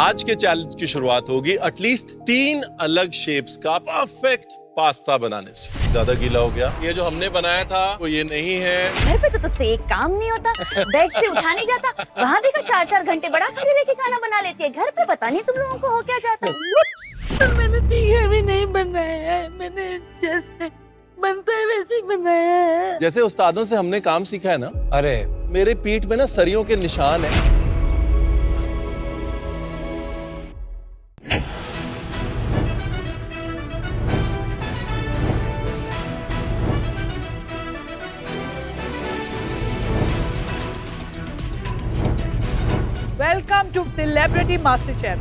आज के चैलेंज की शुरुआत होगी एटलीस्ट 3 अलग शेप्स का परफेक्ट पास्ता बनाने से। ज्यादा गीला हो गया। ये जो हमने बनाया था वो ये नहीं है। घर पे तो तुझसे एक काम नहीं होता, बेड से उठा नहीं जाता। वहाँ देखो 4-4 घंटे बड़ा खड़े रह के खाना बना लेती है। घर पे पता नहीं तुम लोगों को हो क्या जाता है। मैंने तीखा भी नहीं बनाया है, मैंने जैसे बनता है वैसे ही बनाया है। जैसे उस्तादों से हमने काम सीखा है ना। अरे मेरे पीठ में ना सरियों के निशान है। Welcome to Celebrity MasterChef.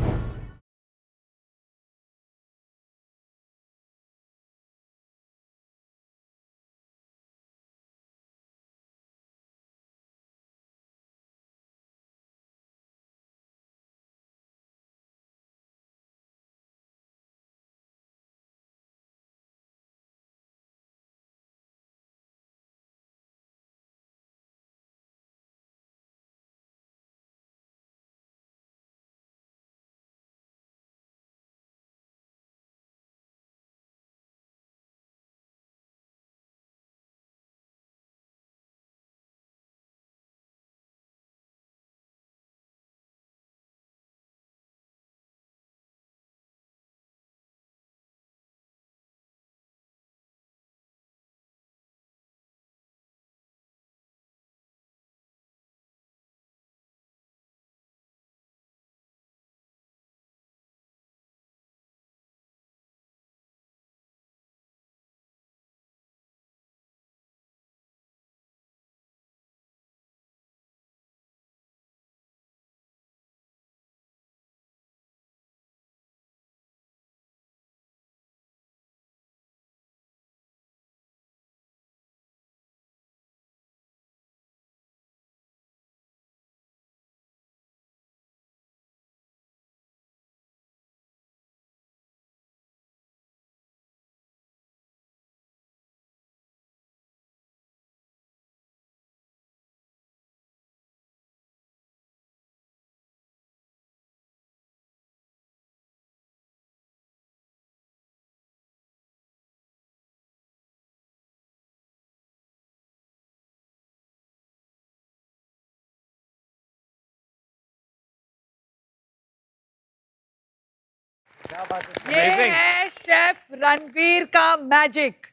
ये है शेफ रणवीर का मैजिक।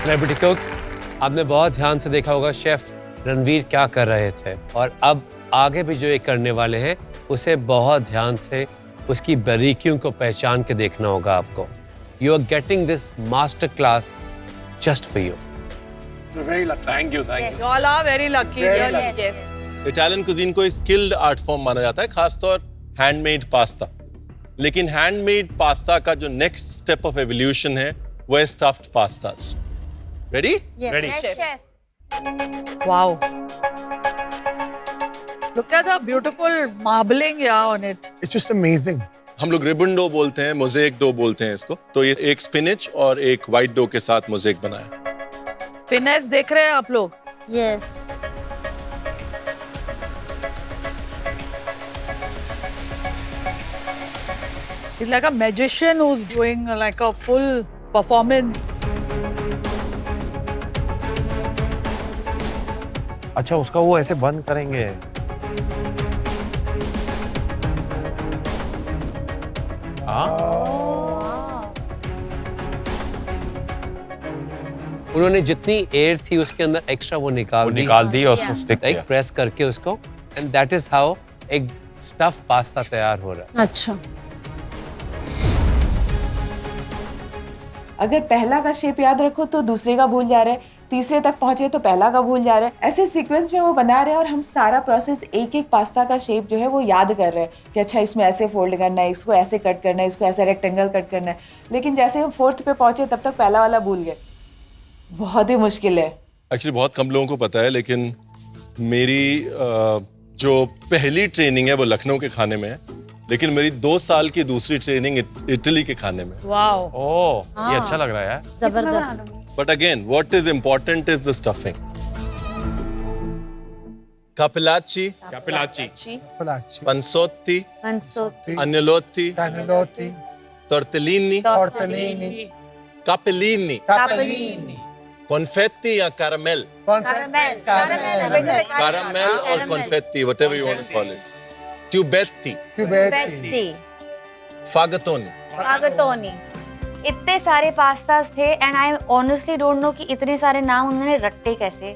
सेलिब्रिटी कुक्स, आपने बहुत ध्यान से देखा होगा शेफ रणवीर क्या कर रहे थे, और अब आगे भी जो ये करने वाले हैं उसे बहुत ध्यान से उसकी बारीकियों को पहचान के देखना होगा आपको। You are getting this master class just for you. Thank you. You all are very lucky. Really. Yes. Italian cuisine को एक स्किल्ड आर्ट फॉर्म माना जाता है, खासतौर हैंडमेड पास्ता। लेकिन हैंडमेड पास्ता का जो नेक्स्ट स्टेप ऑफ एवोल्यूशन है वो है stuffed pastas. Ready? Yes, chef. Wow. Look at the beautiful marbling yeah on it. It's just amazing. हम लोग रिबन डो बोलते हैं, मोज़ेक डो बोलते हैं इसको। तो ये एक स्पिनच और एक व्हाइट डो के साथ मोज़ेक बनाया। फिनेस देख रहे हैं आप लोग? Yes. He's like a magician who's doing like a full performance. अच्छा, उसका वो ऐसे बंद करेंगे। उन्होंने जितनी एयर थी उसके अंदर एक्स्ट्रा वो निकाल दी और उसको स्टिक किया। एक प्रेस करके उसको, एंड दैट इज हाउ एक स्टफ पास्ता तैयार हो रहा है। अच्छा। अगर पहला का शेप याद रखो तो दूसरे का भूल जा रहे हैं, तीसरे तक पहुंचे तो पहला का भूल जा रहे हैं। ऐसे सीक्वेंस में वो बना रहे हैं और हम सारा प्रोसेस एक एक पास्ता का शेप जो है वो याद कर रहे हैं कि अच्छा इसमें ऐसे फोल्ड करना है, इसको ऐसे कट करना है, इसको ऐसे रेक्टेंगल कट करना है। लेकिन जैसे हम 4th पे पहुंचे तब तक पहला वाला भूल गए। बहुत ही मुश्किल है। एक्चुअली बहुत कम लोगों को पता है, लेकिन मेरी जो पहली ट्रेनिंग है वो लखनऊ के खाने में है, लेकिन मेरी 2 साल की दूसरी ट्रेनिंग इटली के खाने में। Wow. ओह, ये अच्छा लग रहा है यार। जबरदस्त। But again what is important is the stuffing. cappellacci, Cappellacci. panzotti, Panzotti, agnolotti, Cannellotti, tortellini, tortellini, cappellini, capellini, confetti या caramel, caramel, caramel or confetti, whatever you want to call it, tubetti, cubetti, Petti, fagottoni. Fagottoni. इतने सारे pastas थे and I honestly don't know कि इतने सारे नाम उन्होंने रट्टे कैसे।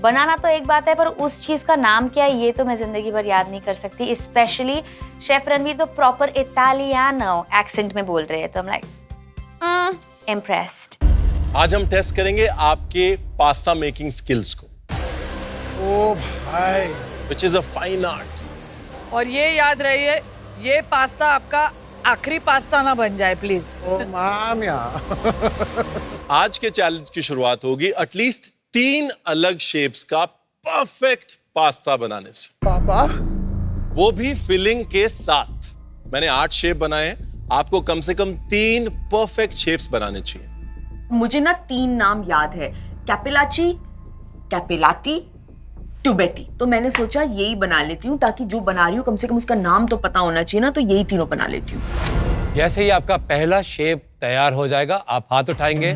बनाना तो एक बात है पर उस चीज का नाम क्या है ये तो मैं जिंदगी भर याद नहीं कर सकती। स्पेशली शेफ रणवीर तो प्रॉपर इटालियानो एक्सेंट में बोल रहे हैं तो I'm like इम्प्रेस्ड। आज हम टेस्ट करेंगे आपके पास्ता मेकिंग स्किल्स को, ओ भाई, which is a fine art. और ये याद रहिए ये पास्ता आपका आखिरी पास्ता ना बन जाए प्लीज। ओ मामिया। आज के चैलेंज की शुरुआत होगी एटलीस्ट 3 अलग शेप्स का परफेक्ट पास्ता बनाने से, पापा, वो भी फिलिंग के साथ। मैंने 8 शेप बनाए हैं, आपको कम से कम 3 परफेक्ट शेप्स बनाने चाहिए। मुझे ना 3 नाम याद है, कैपेलाची, कैपेलाती, ट्यूबेटी। तो मैंने सोचा यही बना लेती हूँ ताकि जो बना रही हूँ कम से कम उसका नाम तो पता होना चाहिए ना, तो यही तीनों बना लेती हूँ। जैसे ही आपका पहला शेप तैयार हो जाएगा आप हाथ उठाएंगे।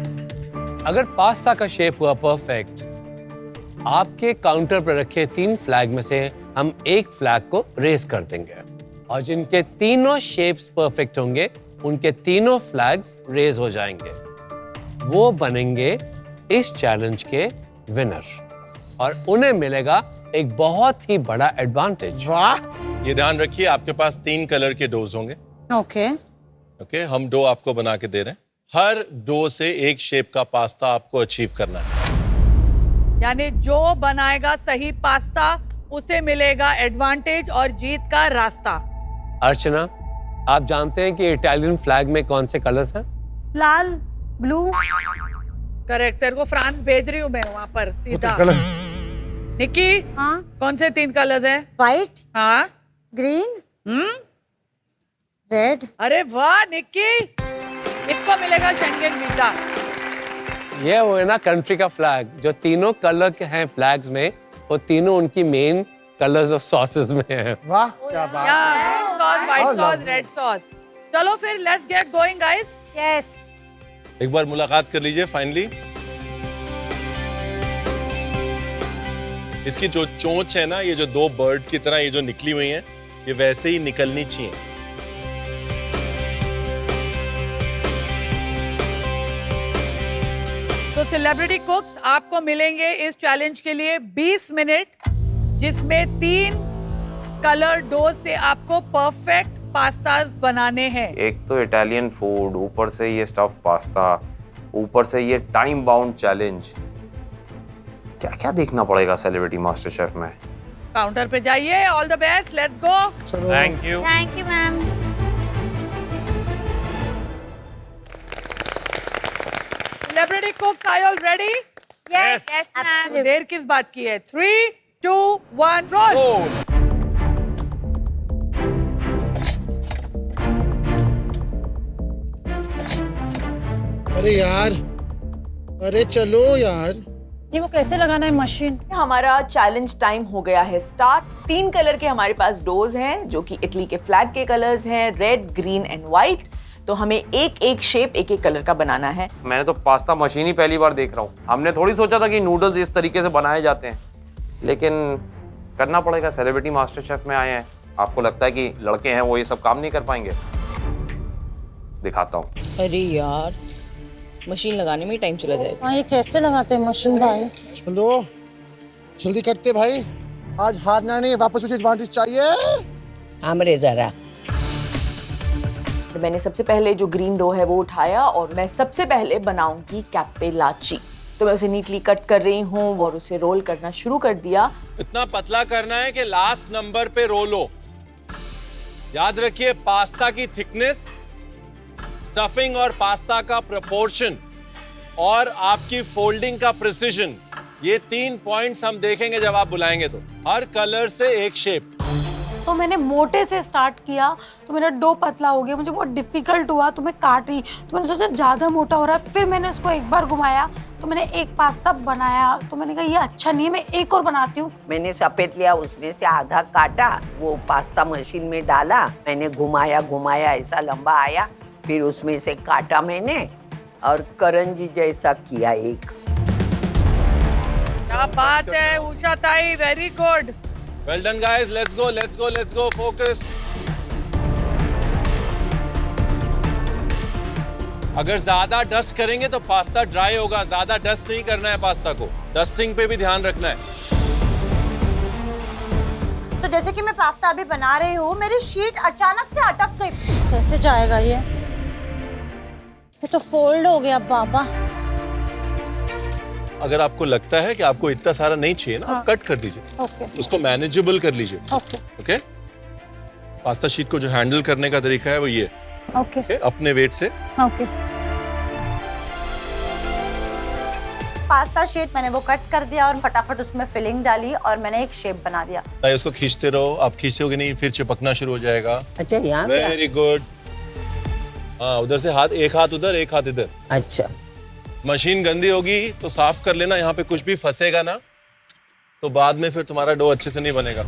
अगर पास्ता का शेप हुआ परफेक्ट, आपके काउंटर पर रखे 3 फ्लैग में से हम एक फ्लैग को रेस कर देंगे और जिनके तीनों शेप्स परफेक्ट होंगे उनके तीनों फ्लैग्स रेज हो जाएंगे। वो बनेंगे इस चैलेंज के विनर और उन्हें मिलेगा एक बहुत ही बड़ा एडवांटेज। वाह, ये ध्यान रखिए आपके पास 3 कलर के डोज होंगे। ओके, हम डो आपको बना के दे रहे हैं। हर डो से एक शेप का पास्ता आपको अचीव करना है। यानी जो बनाएगा सही पास्ता उसे मिलेगा एडवांटेज और जीत का रास्ता। अर्चना, आप जानते हैं कि इटालियन फ्लैग में कौन से कलर्स हैं? लाल, ब्लू, करेक्ट। तेरे को फ्रांस भेज रही हूँ मैं वहाँ पर सीधा। निक्की, हाँ, कौन से 3 कलर्स है? व्हाइट, हाँ, ग्रीन, रेड। अरे वाह निक्की, इसको मिलेगा शेंगेन वीजा। ये वो है ना कंट्री का फ्लैग, जो तीनों कलर के हैं फ्लैग्स में, वो तीनों उनकी मेन कलर्स ऑफ सॉसेस में हैं। वाह, क्या बात। Green sauce, white Oh, sauce, lovely. Red sauce. चलो फिर let's get going guys. Yes. एक बार मुलाकात कर लीजिए फाइनली। इसकी जो चोंच है ना, ये जो 2 बर्ड की तरह ये जो निकली हुई है, ये वैसे ही निकलनी चाहिए। तो सेलिब्रिटी कुक्स आपको मिलेंगे इस चैलेंज के लिए 20 मिनट, जिसमें 3 कलर डोज से आपको परफेक्ट पास्तास बनाने हैं। एक तो इटालियन फूड, ऊपर से ये स्टफ पास्ता, ऊपर से ये टाइम बाउंड चैलेंज। क्या क्या देखना पड़ेगा सेलिब्रिटी मास्टर शेफ में। काउंटर पे जाइए। All the best, let's go. चलो, thank you. Thank you ma'am. Celebrity cooks are all ready? Yes ma'am. देर किस बात की है? 3, 2, 1 रोल। अरे यार, अरे चलो यार। ये वो कैसे लगाना है मशीन? हमारा चैलेंज टाइम हो गया है स्टार्ट। 3 कलर के हमारे पास डोज हैं जो कि इटली के फ्लैग के कलर्स हैं, रेड, ग्रीन एंड व्हाइट। तो हमें एक शेप एक कलर का बनाना है। मैंने तो पास्ता मशीन ही पहली बार देख रहा हूँ। हमने थोड़ी सोचा था कि नूडल्स इस तरीके से बनाए जाते हैं, लेकिन करना पड़ेगा। सेलिब्रिटी मास्टर शेफ में आए हैं, आपको लगता है कि लड़के हैं वो ये सब काम नहीं कर पाएंगे? दिखाता हूँ। अरे यार, मशीन लगाने में ही टाइम चला जाएगा। हाँ, ये कैसे लगाते हैं मशीन भाई? चलो जल्दी करते भाई, आज हारना नहीं, वापस मुझे एडवांटेज चाहिए। हमरे जरा मैंने सबसे पहले जो ग्रीन डो है वो उठाया और मैं सबसे पहले बनाऊंगी कैपेलाची। तो मैं उसे नीटली कट कर रही हूँ और उसे रोल करना शुरू कर दिया। इतना पतला करना है कि लास्ट नंबर पे रोल हो। याद रखिए पास्ता की थिकनेस, स्टफिंग और पास्ता का प्रोपोर्शन और आपकी फोल्डिंग का प्रिसिजन, ये 3 पॉइंट्स हम देखेंगे जब आप बुलाएंगे। तो हर कलर से एक शेप। तो मैंने मोटे से स्टार्ट किया तो मेरा डो पतला हो गया, मुझे बहुत डिफिकल्ट हुआ, तो मैं काट रही, तो मैंने सोचा ज़्यादा मोटा हो रहा है, फिर मैंने उसको एक बार घुमाया तो मैंने एक पास्ता बनाया, तो मैंने कहा ये अच्छा नहीं है, मैं एक और बनाती हूँ। मैंने सफेद लिया, उसमें से आधा काटा, वो पास्ता मशीन में डाला, मैंने घुमाया घुमाया, ऐसा लंबा आया, फिर उसमें से काटा मैंने और करंजी जैसा किया एक। क्या बात है उषा ताई, very good. Well done guys, let's go, focus. अगर ज्यादा डस्ट करेंगे तो पास्ता ड्राई होगा, ज्यादा डस्ट नहीं करना है पास्ता को, डस्टिंग पे भी ध्यान रखना है। तो जैसे कि मैं पास्ता अभी बना रही हूँ, मेरी शीट अचानक से अटक गई। कैसे जाएगा ये तो फोल्ड हो गया बाबा। अगर आपको लगता है कि आपको इतना सारा नहीं चाहिए ना, आप कट कर दीजिए, ओके उसको मैनेजेबल कर लीजिए। ओके ओके, पास्ता शीट को जो हैंडल करने का तरीका है वो ये, ओके अपने वेट से। ओके, पास्ता शीट मैंने वो कट कर दिया और फटाफट उसमें फिलिंग डाली और मैंने एक शेप बना दिया। ताकि उसको खींचते रहो, आप खींचोगे नहीं फिर चिपकना शुरू हो जाएगा। अच्छा, यहाँ से? Very good. हाँ, उधर से हाथ, एक हाथ उधर एक हाथ इधर। अच्छा, मशीन गंदी होगी तो साफ कर लेना, यहाँ पे कुछ भी फंसेगा ना तो बाद में फिर तुम्हारा डो अच्छे से नहीं बनेगा।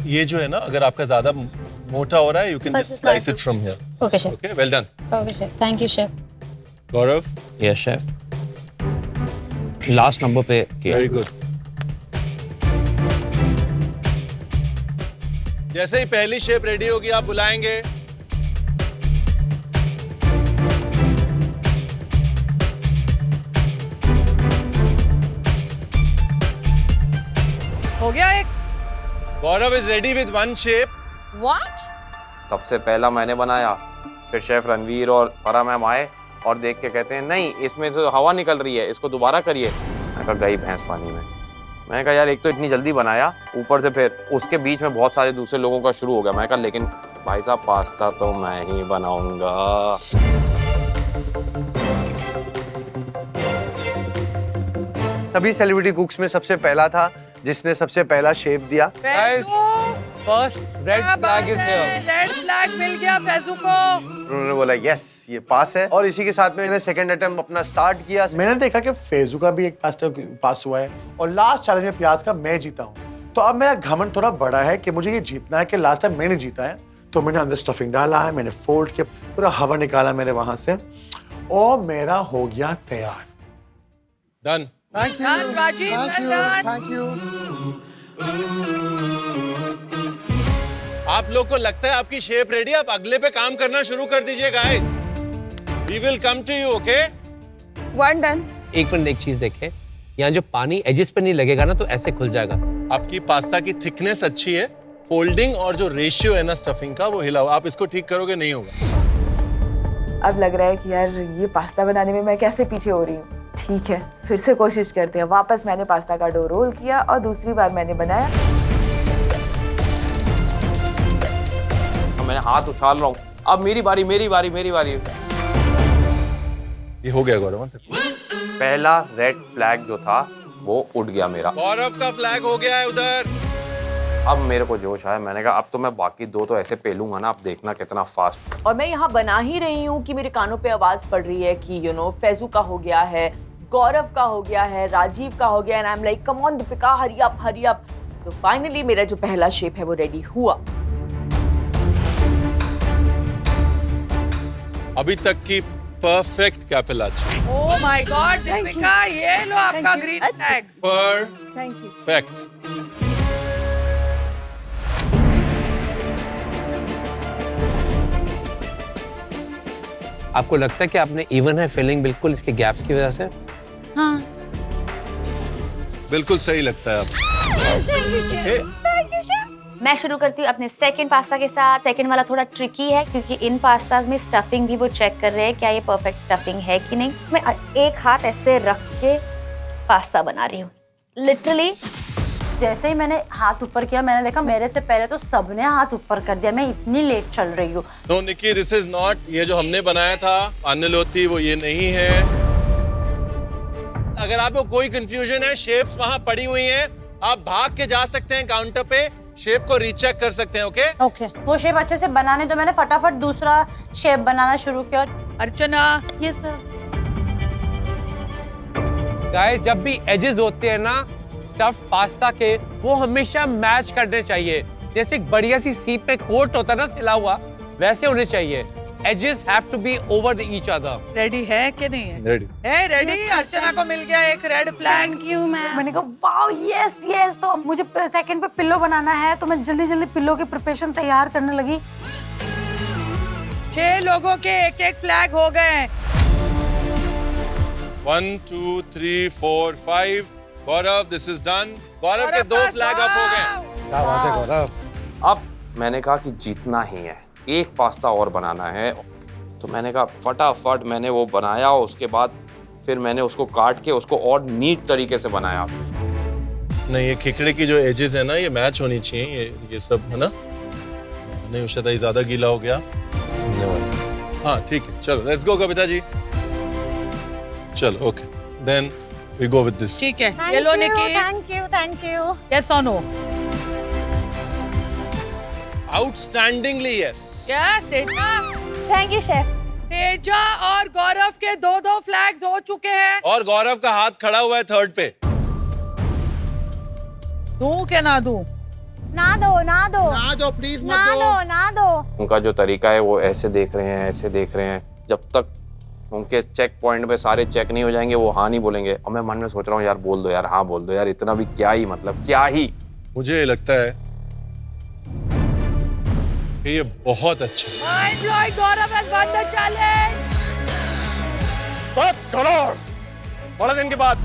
ये जो है ना, अगर आपका ज्यादा मोटा हो रहा है, you can just slice it from here. Okay chef. Okay, well done. Okay chef, thank you chef. Gaurav? Yes chef, last number पे किया। Very good. जैसे ही पहली शेप रेडी होगी आप बुलाएंगे। हो गया एक। Gaurav is ready with one shape. What? सबसे पहला मैंने बनाया, फिर शेफ रणवीर और फरा मैम आए और देख के कहते हैं नहीं इसमें से हवा निकल रही है, इसको दोबारा करिए। मैंने कहा गई भैंस पानी में। मैंने कहा यार एक तो इतनी जल्दी बनाया, ऊपर से फिर उसके बीच में बहुत सारे दूसरे लोगों का शुरू हो गया। मैंने कहा लेकिन भाई साहब पास्ता तो मैं ही बनाऊंगा। सभी सेलिब्रिटी कुक्स में सबसे पहला था जिसने सबसे पहला शेप दिया। First red flag is here. Red flag मिल गया फैजू को। उन्होंने बोला यस ये पास है, और इसी के साथ में मैंने सेकंड अटेम्प्ट अपना स्टार्ट किया। मैंने देखा कि फैजू का भी एक पास्ता पास हुआ है और लास्ट चैलेंज में प्याज का मैं जीता हूँ, तो अब मेरा घमंड थोड़ा बड़ा है कि मुझे ये जीतना है कि लास्ट टाइम मैंने जीता है। तो मैंने अंदर स्टफिंग डाला है, मैंने फोल्ड किया, पूरा हवा निकाला मैंने वहां से और मेरा हो गया तैयार। Done. Thank you, Done, Rajiv, thank you, well done. Thank you. आप लोग को लगता है आपकी शेप रेडी, आप अगले पे काम करना शुरू कर दीजिए guys. We will come to you, okay? One done. एक मिनट, एक चीज देखें, यहाँ जो पानी एजेस पे नहीं लगेगा ना तो ऐसे खुल जाएगा। आपकी पास्ता की थिकनेस अच्छी है, फोल्डिंग और जो रेशियो है ना स्टफिंग का वो हिलाओ। आप इसको ठीक करोगे नहीं होगा। अब लग रहा है कि यार ये पास्ता बनाने में मैं कैसे पीछे हो रही हूँ। ठीक है, फिर से कोशिश करते हैं। वापस मैंने पास्ता का डो रोल किया और दूसरी बार मैंने बनाया। मैंने हाथ उछाल रहा हूँ, अब मेरी बारी मेरी बारी मेरी बारी। ये हो गया गौरव। पहला रेड फ्लैग जो था वो उड़ गया मेरा। गौरव का फ्लैग हो गया है उधर। अब मेरे को जोश आया, मैंने कहा अब तो मैं बाकी दो तो ऐसे पेलूंगा ना, आप देखना कितना फास्ट। और मैं यहाँ बना ही रही हूँ कि मेरे कानों पे आवाज पड़ रही है कि फैजू का हो गया है, गौरव का हो गया है, राजीव का हो गया, and I am like come on Deepika, hurry up hurry up. तो फाइनली मेरा जो पहला शेप है वो रेडी हुआ। अभी तक की परफेक्ट कैपेलाच। ओह माय गॉड दीपिका, ये लो आपका ग्रीन फ्लैग। परफेक्ट। आपको लगता है कि आपने इवन है फिलिंग बिल्कुल इसके गैप्स की वजह से? हाँ। बिल्कुल सही लगता है आप। मैं शुरू करती हूँ अपने सेकंड पास्ता के साथ। सेकंड वाला थोड़ा ट्रिकी है क्योंकि इन पास्ताज में स्टफिंग भी वो चेक कर रहे हैं क्या ये परफेक्ट स्टफिंग है कि नहीं। मैं एक हाथ ऐसे रख के पास्ता बना रही हूँ लिटरली। जैसे ही मैंने हाथ ऊपर किया, मैंने देखा मेरे से पहले तो सबने हाथ ऊपर कर दिया। मैं इतनी लेट चल रही हूँ। No Nikki, this is not, ये जो हमने बनाया था अन्नलोती वो ये नहीं है। अगर आपको कोई कंफ्यूजन है, शेप्स वहां पड़ी हुई हैं, आप भाग के जा सकते हैं काउंटर पे, शेप को रीचेक कर सकते हैं। ओके ओके, वो शेप अच्छे से बनाने तो मैंने फटाफट दूसरा शेप बनाना शुरू किया। अर्चना। Yes sir. गाइस जब भी एजेस होते हैं ना स्टफ्ड पास्ता के, वो हमेशा मैच करने चाहिए। जैसे एक बढ़िया सी सीप पे कोट होता है ना सिला हुआ, वैसे होने चाहिए। Edges have to be over each other. Ready है कि नहीं है? रेडी है रेडी। अर्चना को मिल गया एक red flag. Thank you ma'am. मैंने कहा वाओ यस यस। तो अब मुझे सेकंड पे पिल्लो बनाना है, तो मैं जल्दी जल्दी पिल्लो की प्रिपरेशन तैयार करने लगी। 6 लोगों के एक फ्लैग हो गए। 1 2 3 4 5। Gaurav this is done. Gaurav के 2 फ्लैग अप हो गए। क्या बात है गौरव। अब मैंने कहा कि जीतना ही है, एक पास्ता और बनाना है। तो मैंने कहा फटाफट मैंने वो बनाया, उसके बाद फिर मैंने उसको काट के उसको और नीट तरीके से बनाया। नहीं, ये खिकड़े की जो एजेस है ना, ये मैच होनी चाहिए, ये सब है ना। नहीं उषा ज्यादा गीला हो गया। हाँ ठीक है, चलो लेट्स गो कविता जी। चलो okay, then we go with this. ठीक है, ये लो निकी। Thank you. यस और नो? Outstandingly yes. क्या Teja? Thank you chef. Teja और गौरव के 2 फ्लैग्स हो चुके हैं। और गौरव का हाथ खड़ा हुआ है 3rd पे। दूं क्या ना दूं? ना दो ना दो ना दो प्लीज मत ना दो। दो ना दो। उनका जो तरीका है वो ऐसे देख रहे हैं, ऐसे देख रहे हैं। जब तक उनके चेक पॉइंट पे सारे चेक नहीं हो जाएंगे वो हाँ नहीं बोलेंगे। और मैं मन में सोच रहा हूँ यार बोल दो यार, हाँ बोल दो यार, इतना भी क्या ही मतलब क्या ही। मुझे लगता है कि ये बहुत अच्छा है। Mind blowing, Gaurav has won the challenge. 7 crore बड़े दिन के बाद।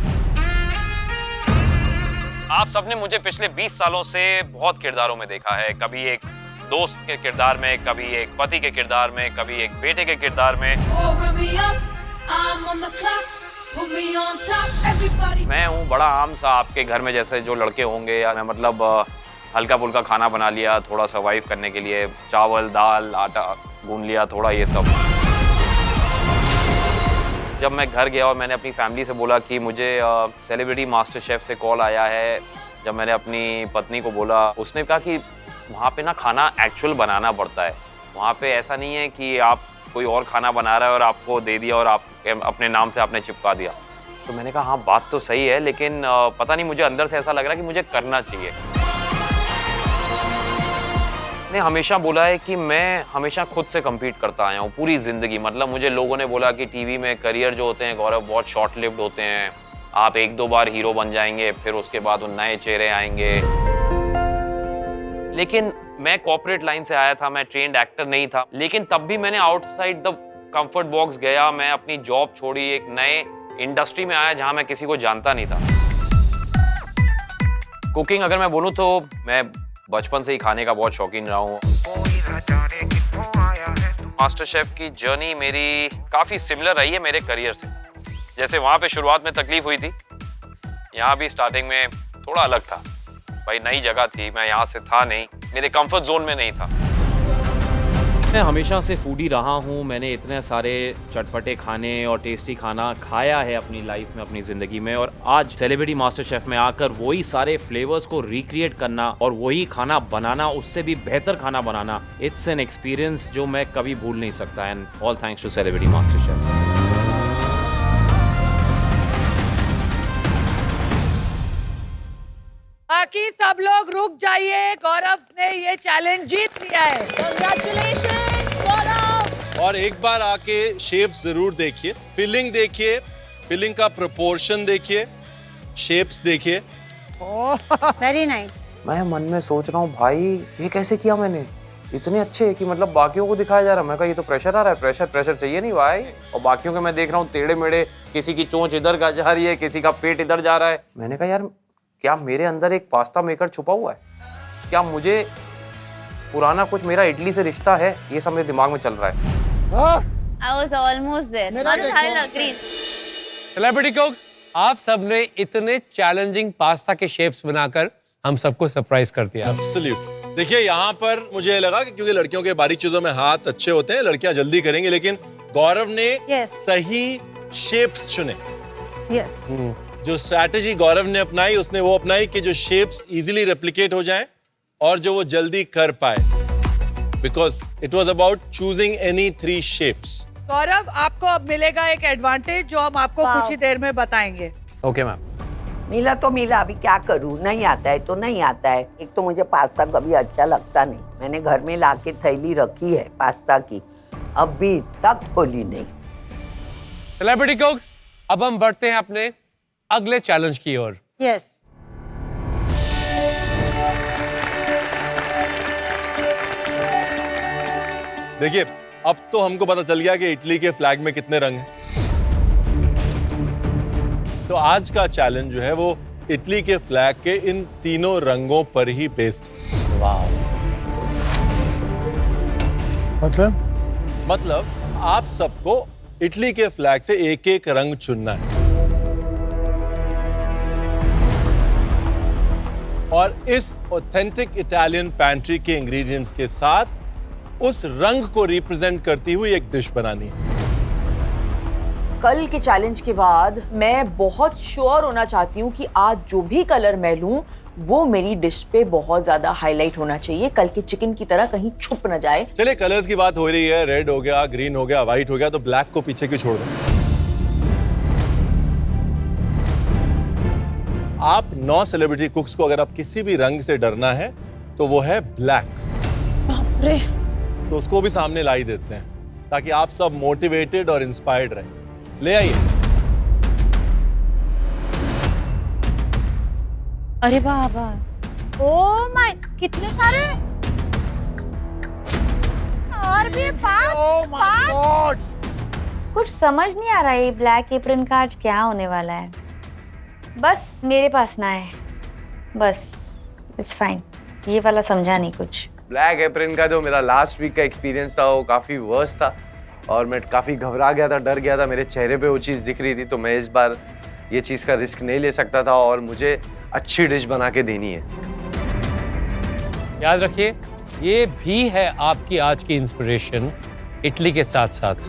आप सबने मुझे पिछले 20 सालों से बहुत किरदारों में देखा है। कभी एक दोस्त के किरदार में, कभी एक पति के किरदार में, कभी एक बेटे के किरदार में। मैं हूँ बड़ा आम सा आपके घर में जैसे जो लड़के होंगे, या मैं मतलब हल्का फुल्का खाना बना लिया थोड़ा सर्वाइव करने के लिए, चावल दाल आटा गूंद लिया थोड़ा, ये सब। जब मैं घर गया और मैंने अपनी फैमिली से बोला कि मुझे सेलिब्रिटी मास्टर शेफ से कॉल आया है, जब मैंने अपनी पत्नी को बोला, उसने कहा कि वहाँ पे ना खाना एक्चुअल बनाना पड़ता है। वहाँ पे ऐसा नहीं है कि आप कोई और खाना बना रहा है और आपको दे दिया और आप अपने नाम से आपने चिपका दिया। तो मैंने कहा हाँ बात तो सही है, लेकिन पता नहीं मुझे अंदर से ऐसा लग रहा है कि मुझे करना चाहिए। ने हमेशा बोला है कि मैं हमेशा खुद से कम्पीट करता आया हूँ पूरी ज़िंदगी। मतलब मुझे लोगों ने बोला कि टीवी में करियर जो होते हैं गौरव बहुत शॉर्ट लिव्ड होते हैं, आप 1-2 बार हीरो बन जाएंगे फिर उसके बाद उन नए चेहरे आएंगे। लेकिन मैं कॉर्पोरेट लाइन से आया था, मैं ट्रेन्ड एक्टर नहीं था, लेकिन तब भी मैंने आउटसाइड द कंफर्ट बॉक्स गया। मैं अपनी जॉब छोड़ी, एक नए इंडस्ट्री में आया जहाँ मैं किसी को जानता नहीं था। कुकिंग अगर मैं बोलूँ तो मैं बचपन से ही खाने का बहुत शौकीन रहा हूँ। मास्टर शेफ की जर्नी मेरी काफ़ी सिमिलर रही है मेरे करियर से। जैसे वहाँ पे शुरुआत में तकलीफ हुई थी, यहाँ भी स्टार्टिंग में थोड़ा अलग था। भाई नई जगह थी, मैं यहाँ से था नहीं, मेरे कंफर्ट जोन में नहीं था। मैं हमेशा से फूडी रहा हूँ। मैंने इतने सारे चटपटे खाने और टेस्टी खाना खाया है अपनी लाइफ में, अपनी ज़िंदगी में, और आज सेलिब्रिटी मास्टर शेफ में आकर वही सारे फ्लेवर्स को रिक्रिएट करना और वही खाना बनाना, उससे भी बेहतर खाना बनाना, इट्स एन एक्सपीरियंस जो मैं कभी भूल नहीं सकता। And all thanks to celebrity master chef. बाकी सब लोग रुक जाइए, गौरव ने ये चैलेंज जीत लिया है। Congratulations, गौरव। और एक बार आके शेप जरूर देखिए, फिलिंग देखिए, फिलिंग का प्रोपोर्शन देखिए, शेप्स देखिए। Very nice. मैं मन में सोच रहा हूँ भाई ये कैसे किया मैंने, इतने अच्छे कि मतलब बाकियों को दिखाया जा रहा है। मैं कहा ये तो प्रेशर आ रहा है, प्रेशर प्रेशर चाहिए नहीं भाई। और बाकियों के मैं देख रहा हूँ टेढ़े मेढ़े, किसी की चोंच इधर का जा रही है, किसी का पेट इधर जा रहा है। मैंने कहा यार क्या मेरे अंदर एक पास्ता मेकर छुपा हुआ है, क्या मुझे पुराना कुछ मेरा इडली से रिश्ता है, ये सब मेरे दिमाग में चल रहा है। I was almost there. I agree. Celebrity कुक्स, आप सबने इतने चैलेंजिंग पास्ता के शेप्स बनाकर हम सबको सरप्राइज कर दिया। एब्सोल्यूट। देखिए यहाँ पर मुझे लगा कि क्योंकि लड़कियों के बारीक चीजों में हाथ अच्छे होते हैं, लड़कियां जल्दी करेंगी, लेकिन गौरव ने सही शेप्स चुने। यस। जो स्ट्रैटेजी गौरव ने अपनाई उसने वो अपनाई कि जो शेप्स इजीली रेप्लिकेट हो जाएं और जो वो जल्दी कर पाए, because it was about choosing any 3 shapes. Gaurav आपको अब मिलेगा एक एडवांटेज जो हम आपको कुछ ही देर में बताएंगे। Okay ma'am. मिला तो मिला, अभी क्या करूँ, नहीं आता है तो नहीं आता है। एक तो मुझे पास्ता कभी अच्छा लगता नहीं, मैंने घर में लाके थैली रखी है पास्ता की, अभी तक खोली नहीं। सेलिब्रिटी कुक्स, अब हम बढ़ते हैं अपने अगले चैलेंज की ओर। यस। देखिए, अब तो हमको पता चल गया कि इटली के फ्लैग में कितने रंग हैं। तो आज का चैलेंज जो है वो इटली के फ्लैग के इन तीनों रंगों पर ही बेस्ड। वाह। मतलब आप सबको इटली के फ्लैग से एक एक रंग चुनना है और इस ऑथेंटिक इटालियन पैंट्री के इंग्रेडिएंट्स के साथ उस रंग को रिप्रेजेंट करती हुई एक डिश बनानी है। कल के चैलेंज के बाद मैं बहुत श्योर होना चाहती हूँ कि आज जो भी कलर मैं लूं वो मेरी डिश पे बहुत ज्यादा हाईलाइट होना चाहिए, कल के चिकन की तरह कहीं छुप न जाए। चलिए, कलर्स की बात हो रही है, रेड हो गया, ग्रीन हो गया, व्हाइट हो गया, तो ब्लैक को पीछे क्यों छोड़ दो। आप 9 सेलिब्रिटी कुक्स को अगर आप किसी भी रंग से डरना है तो वो है ब्लैक। बाप रे। तो उसको भी सामने ला ही देते हैं ताकि आप सब मोटिवेटेड और इंस्पायर्ड रहें। ले आइए। अरे बाबा, ओ माय, कितने सारे और भी पांच। कुछ समझ नहीं आ रहा है, ब्लैक एप्रन का आज क्या होने वाला है। बस मेरे पास ना है, बस इट्स फाइन। ये वाला समझा नहीं कुछ। ब्लैक एप्रन का जो मेरा लास्ट वीक का एक्सपीरियंस था वो काफ़ी वर्स्ट था और मैं काफ़ी घबरा गया था, डर गया था, मेरे चेहरे पे वो चीज़ दिख रही थी, तो मैं इस बार ये चीज़ का रिस्क नहीं ले सकता था और मुझे अच्छी डिश बना के देनी है। याद रखिए, ये भी है आपकी आज की इंस्पिरेशन इटली के साथ साथ।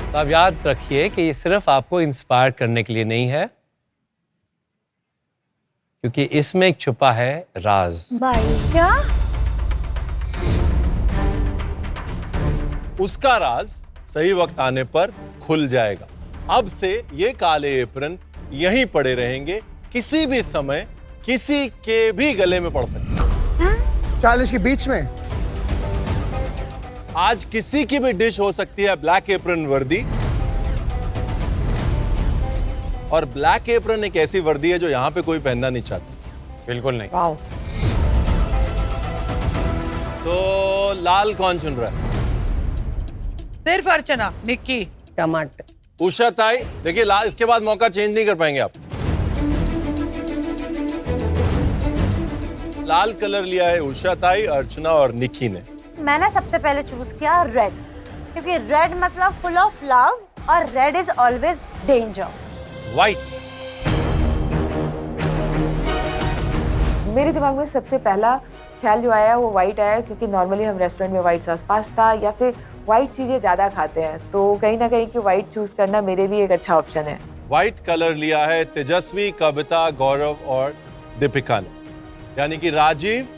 तो आप याद रखिए कि ये सिर्फ आपको इंस्पायर करने के लिए नहीं है, क्योंकि इसमें एक छुपा है राज। भाई क्या? उसका राज सही वक्त आने पर खुल जाएगा। अब से ये काले एप्रन यहीं पड़े रहेंगे, किसी भी समय किसी के भी गले में पड़ सकते। चैलेंज के बीच में आज किसी की भी डिश हो सकती है ब्लैक एप्रन वर्दी, और ब्लैक एप्रन एक ऐसी वर्दी है जो यहां पे कोई पहनना नहीं चाहता। बिल्कुल नहीं। वाओ। तो लाल कौन चुन रहा है? सिर्फ अर्चना, निक्की, टमाटर, उषा ताई। देखिए, लाल, इसके बाद मौका चेंज नहीं कर पाएंगे आप। लाल कलर लिया है उषा ताई, अर्चना और निक्की ने। मैंने सबसे पहले चूज किया रेड, क्योंकि रेड मतलब फुल ऑफ लव और red is always danger. White. मेरे दिमाग में सबसे पहला ख्याल जो आया वो वाइट आया, क्योंकि नॉर्मली हम रेस्टोरेंट में वाइट सॉस पास्ता या फिर वाइट चीज़ें ज़्यादा खाते हैं, तो कहीं ना कहीं कि वाइट चूज करना मेरे लिए एक अच्छा ऑप्शन है। व्हाइट कलर लिया है तेजस्वी, कविता, गौरव और दीपिका ने, यानी कि राजीव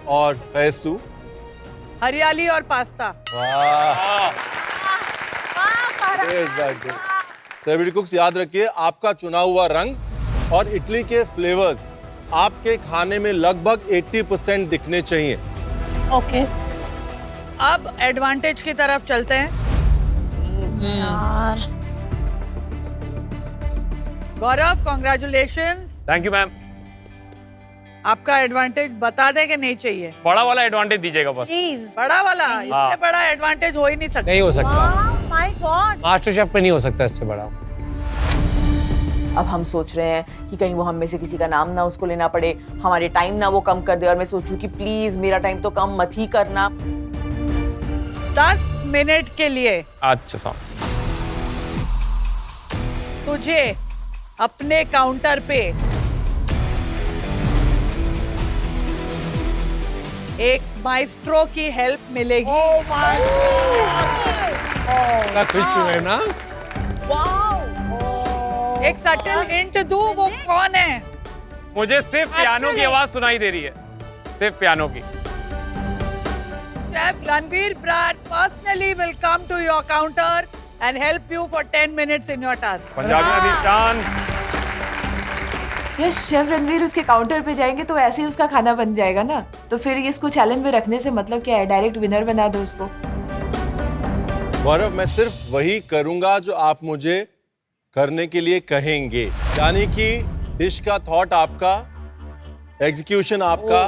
और फैसू। हरियाली और पास्ता। सेलिब्रिटी कुक्स, याद रखिए, आपका चुना हुआ रंग और इटली के फ्लेवर्स आपके खाने में लगभग 80% दिखने चाहिए। ओके। अब एडवांटेज की तरफ चलते हैं। यार। गौरव, कॉन्ग्रेचुलेशंस। Thank you ma'am. आपका एडवांटेज बता दें कि नहीं चाहिए? बड़ा वाला एडवांटेज दीजिएगा बस। प्लीज। बड़ा वाला, इससे बड़ा एडवांटेज हो ही नहीं सकता। नहीं हो सकता, माय गॉड। मास्टर शेफ पे नहीं हो सकता इससे बड़ा। अब हम सोच रहे हैं कि कहीं वो हम में से किसी का नाम ना उसको लेना पड़े, हमारे टाइम ना वो कम कर दे, और मैं सोचूं कि प्लीज मेरा टाइम तो कम मत ही करना। 10 मिनट के लिए अच्छा साहब, तुझे अपने काउंटर पे एक माइस्ट्रो की हेल्प मिलेगी। खुश हुए ना? एक सटल हिंट दूं, वो कौन है? मुझे सिर्फ पियानो की आवाज सुनाई दे रही है, सिर्फ पियानो की। Chef Ranveer Brar personally will come to your counter and help you for 10 minutes in your task. Punjabi निशान। यस शेफ रणवीर उसके काउंटर पे जाएंगे तो ऐसे ही उसका खाना बन जाएगा ना, तो फिर इसको चैलेंज में रखने से मतलब क्या है, डायरेक्ट विनर बना दो उसको। गौरव, मैं सिर्फ वही करूंगा जो आप मुझे करने के लिए कहेंगे, यानी कि डिश का थॉट आपका, एग्जीक्यूशन आपका,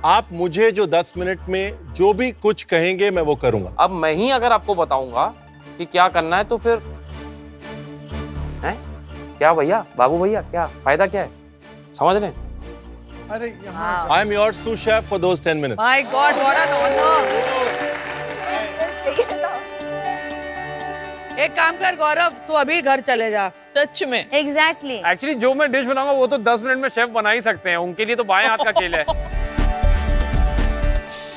आप मुझे जो 10 मिनट में जो भी कुछ कहेंगे मैं वो करूंगा। अब मैं ही अगर आपको बताऊंगा कि क्या करना है तो फिर हैं? क्या भैया, बाबू भैया, क्या फायदा क्या है, समझ रहे हैं? अरे यहाँ I am your sous chef for those 10 minutes. My God, what an honor. एक काम कर गौरव, तू अभी घर चले जा। सच में एग्जैक्टली एक्चुअली जो मैं डिश बनाऊंगा वो तो 10 मिनट में शेफ बना ही सकते हैं, उनके लिए तो बाएं हाथ का खेल है।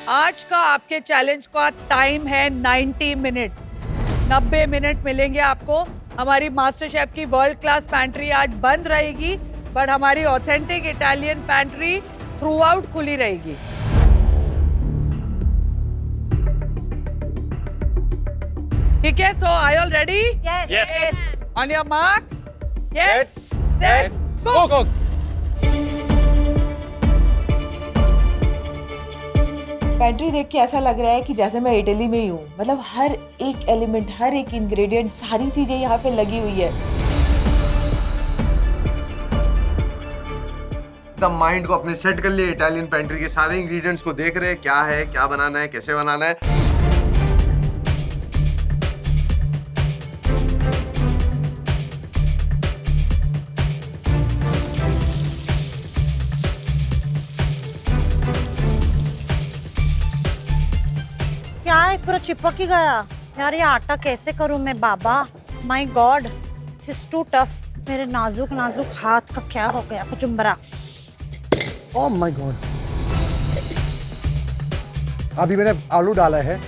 आज का आपके चैलेंज का टाइम है 90 मिनट्स। 90 मिनट मिलेंगे आपको। हमारी मास्टर शेफ की वर्ल्ड क्लास पैंट्री आज बंद रहेगी, बट हमारी authentic Italian pantry throughout खुली रहेगी। ठीक है, so are you all ready? Yes on your marks, get set cook. Pantry देख के ऐसा लग रहा है कि जैसे मैं इटली में ही हूँ, मतलब हर एक एलिमेंट, हर एक इंग्रेडिएंट, सारी चीजें यहाँ पे लगी हुई है। द माइंड को अपने सेट कर लिए, इटालियन पेंट्री के सारे इंग्रेडिएंट्स को देख रहे हैं, क्या है, क्या बनाना है, कैसे बनाना है। क्या है, पूरा चिपक ही गया यार। ये आटा कैसे करूं मैं बाबा? My god, this is too tough. मेरे नाजुक नाजुक हाथ का क्या हो गया? कचुम्बरा। Oh my god. अभी मैंने आलू डाला है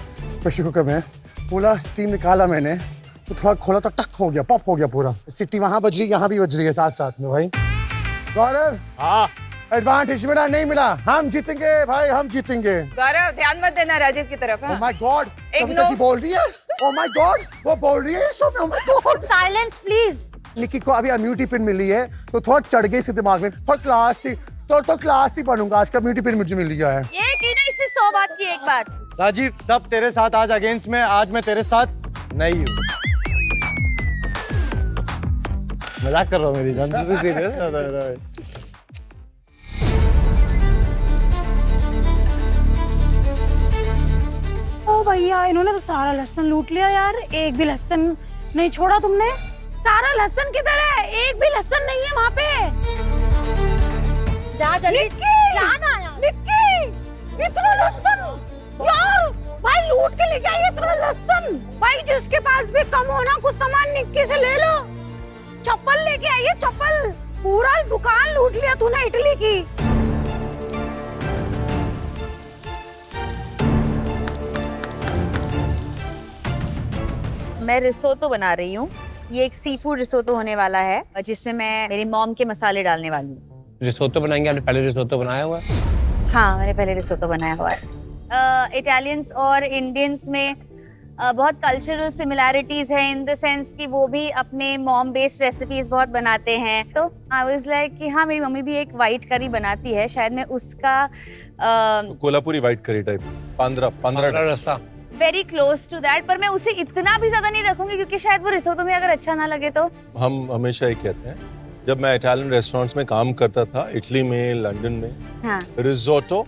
प्रेशर कुकर में, पूरा स्टीम निकाला मैंने, तो थोड़ा खोला तो टक हो गया, पॉप हो गया पूरा। सीटी वहां बज रही, यहाँ भी बज रही है साथ साथ में भाई। गौरव, हाँ एडवांटेज मिला नहीं मिला, हम जीतेंगे भाई, हम जीतेंगे। गौरव ध्यान मत देना राजीव की तरफ। ओह माय गॉड, कविता जी बोल रही है। ओह माय गॉड, वो बोल रही है सब। Oh my god, silence please. Nikki को अभी इम्यूनिटी पिन मिली है, तो थोड़ा चढ़ गई इसके दिमाग में, थोड़ा क्लासी, तो क्लासी बनूंगा। आज का इम्यूनिटी पिन मुझे मिल गया है। ये की ना, इससे 100 बात की एक बात। राजीव, सब तेरे साथ आज अगेंस्ट में, आज मैं तेरे साथ नहीं हूँ। मजाक कर रहा हूँ मेरी जान। ओ भैया, इन्होंने तो सारा लहसुन लूट लिया यार। एक भी लहसुन नहीं छोड़ा तुमने। सारा लहसुन किधर है? एक भी लहसुन नहीं है वहाँ पे। जा जल्दी जाना यार। निक्की, इतना लहसुन यार, भाई लूट के लेके आई है इतना लहसुन। भाई जिसके पास भी कम हो ना, कुछ सामान निक्की से ले लो। चप्पल लेके आई है, चप्पल। पूरा दुकान लूट लिया तूने इटली की। मैं रिसोटो बना रही हूँ। ये एक सी फूड रिसोटो होने वाला है, जिसमें मैं मेरी मॉम के मसाले डालने वाली हूँ। रिसोटो बनाएंगे? आपने पहले रिसोटो बनाया हुआ है? हाँ, मैंने पहले रिसोटो बनाया हुआ है। इटालियंस और इंडियंस में बहुत कल्चरल सिमिलैरिटीज है, इन द सेंस कि वो भी अपने मॉम बेस्ड रेसिपीज बहुत बनाते हैं। तो आई वाज लाइक कि हाँ, मेरी मम्मी भी एक वाइट करी बनाती है, शायद मैं उसका कोल्हापुरी वाइट करी टाइप, 15 रस्सा, वेरी क्लोज टू दैट। पर मैं उसे इतना भी ज्यादा नहीं रखूंगी, क्योंकि शायद वो रिसोटो में अगर अच्छा ना लगे तो। हम हमेशा ये कहते हैं, जब मैं इटालियन रेस्टोरेंट्स में काम करता था, इटली में, लंदन में, हाँ, रिसोटो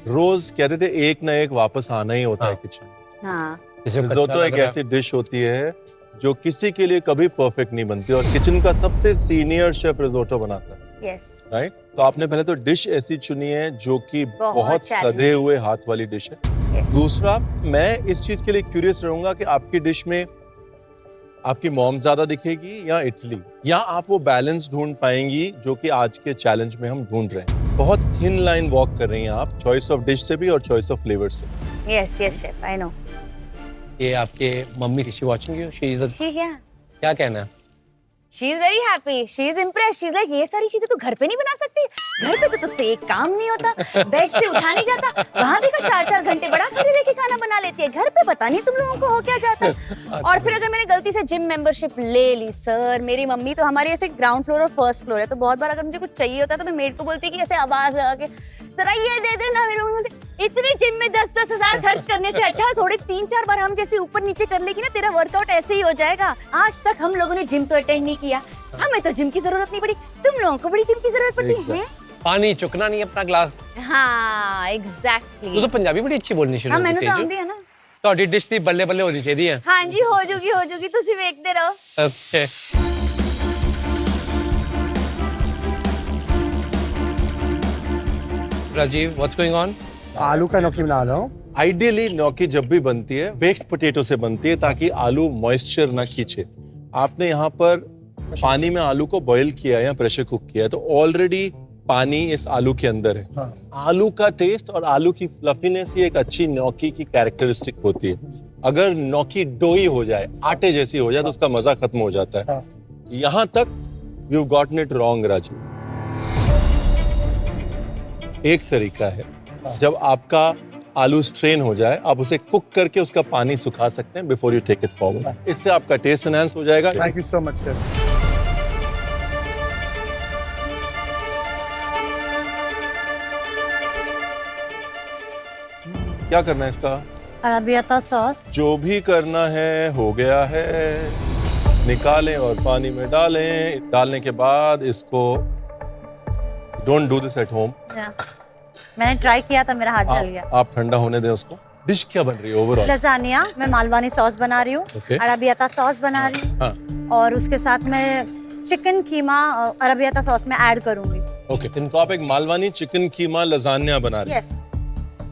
रोज कहते थे एक ना एक वापस आना ही होता है किचन। हाँ, रिसोटो एक ऐसी डिश होती है जो किसी के लिए कभी परफेक्ट नहीं बनती, और किचन का सबसे सीनियर शेफ रिसोटो बनाता है। Yes, right. तो आपने पहले तो डिश ऐसी चुनी है जो कि बहुत सधे हुए हाथ वाली डिश है। दूसरा, मैं इस चीज के लिए क्यूरियस रहूंगा कि आपकी डिश में आपकी मॉम ज्यादा दिखेगी या इटली, या आप वो बैलेंस ढूंढ पाएंगी जो कि आज के चैलेंज में हम ढूंढ रहे हैं। बहुत थिन लाइन वॉक कर रही हैं आप, चॉइस ऑफ डिश से भी और चॉइस ऑफ फ्लेवर से। Yes yes chef, I know. ये आपके mummy, she watching you, she is ठीक है। क्या कहना है? She is very happy, she is impressed, she is like ये सारी चीजें तू घर पे नहीं बना सकती? घर पे तो तुझसे एक काम नहीं होता, बेड से उठा नहीं जाता, वहां देखो 4-4 घंटे बड़ा खाली रह के खाना बना लेती है, घर पे पता नहीं तुम लोगों को हो क्या जाता है। और फिर अगर मैंने गलती से जिम मेंबरशिप ले ली, सर मेरी मम्मी तो हमारी ऐसे ग्राउंड फ्लोर और फर्स्ट फ्लोर है, तो बहुत बार अगर मुझे कुछ चाहिए होता है तो मैं मेड को बोलती कि ऐसे आवाज लगा के जरा ये दे देना मेरे को। इतने जिम में 10-10 हजार खर्च करने से अच्छा थोड़े 3-4 बार हम जैसे ऊपर नीचे कर लेगी ना, तेरा वर्कआउट ऐसे ही हो जाएगा। आज तक हम लोगों ने जिम तो अटेंड नहीं किया, हमें तो जिम की जरूरत नहीं पड़ी, तुम लोगों को बड़ी जिम की जरूरत पड़ती है। पानी चुकना नहीं अपना ग्लास। हाँ एग्जैक्टली। तू तो पंजाबी बड़ी अच्छी बोलनी शुरू हाँ कर मैंने दी तो तेजू। आंदी है ना। ਤੁਹਾਡੀ डिश ਦੀ ਬੱਲੇ ਬੱਲੇ ਹੋਣੀ ਚਾਹੀਦੀ ਹੈ। हाँ जी हो जाऊगी तुसी देखते रहो। Okay. Rajeev, what's going on? आलू का न्योकी बना रहा हूँ। आइडियली न्योकी जब भी बनती है बेक्ड पोटैटो से बनती है ताकि आलू मॉइस्चर ना खींचे। आपने यहाँ पर पानी में आलू को बॉईल किया या प्रेशर कुक किया है तो ऑलरेडी पानी इस आलू के अंदर है। हाँ। आलू का टेस्ट और आलू की फ्लफीनेस ही एक अच्छी न्योकी की कैरेक्टरिस्टिक होती है। अगर न्योकी डोई हो जाए, आटे जैसी हो जाए तो उसका मजा खत्म हो जाता है। हाँ। यहाँ तक you gotten it wrong Rajeev. एक तरीका है, जब आपका आलू स्ट्रेन हो जाए आप उसे कुक करके उसका पानी सुखा सकते हैं before you take it forward. इससे आपका टेस्ट एनहांस हो जाएगा। Thank you so much sir. क्या करना है इसका? Arrabbiata sauce. जो भी करना है हो गया है। निकालें और पानी में डालें। डालने के बाद इसको don't do this at home. मैंने ट्राई किया था, मेरा हाथ जल गया। आप ठंडा होने दें उसको। डिश क्या बन रही है ओवरऑल? लजानिया, मैं मालवानी सॉस बना रही हूँ। Okay. अरबियता सॉस बना रही हूँ। हाँ. और उसके साथ मैं चिकन कीमा अरबियता सॉस में ऐड करूंगी। ओके, तो आप एक मालवानी चिकन कीमा लजानिया बना रही हैं। यस।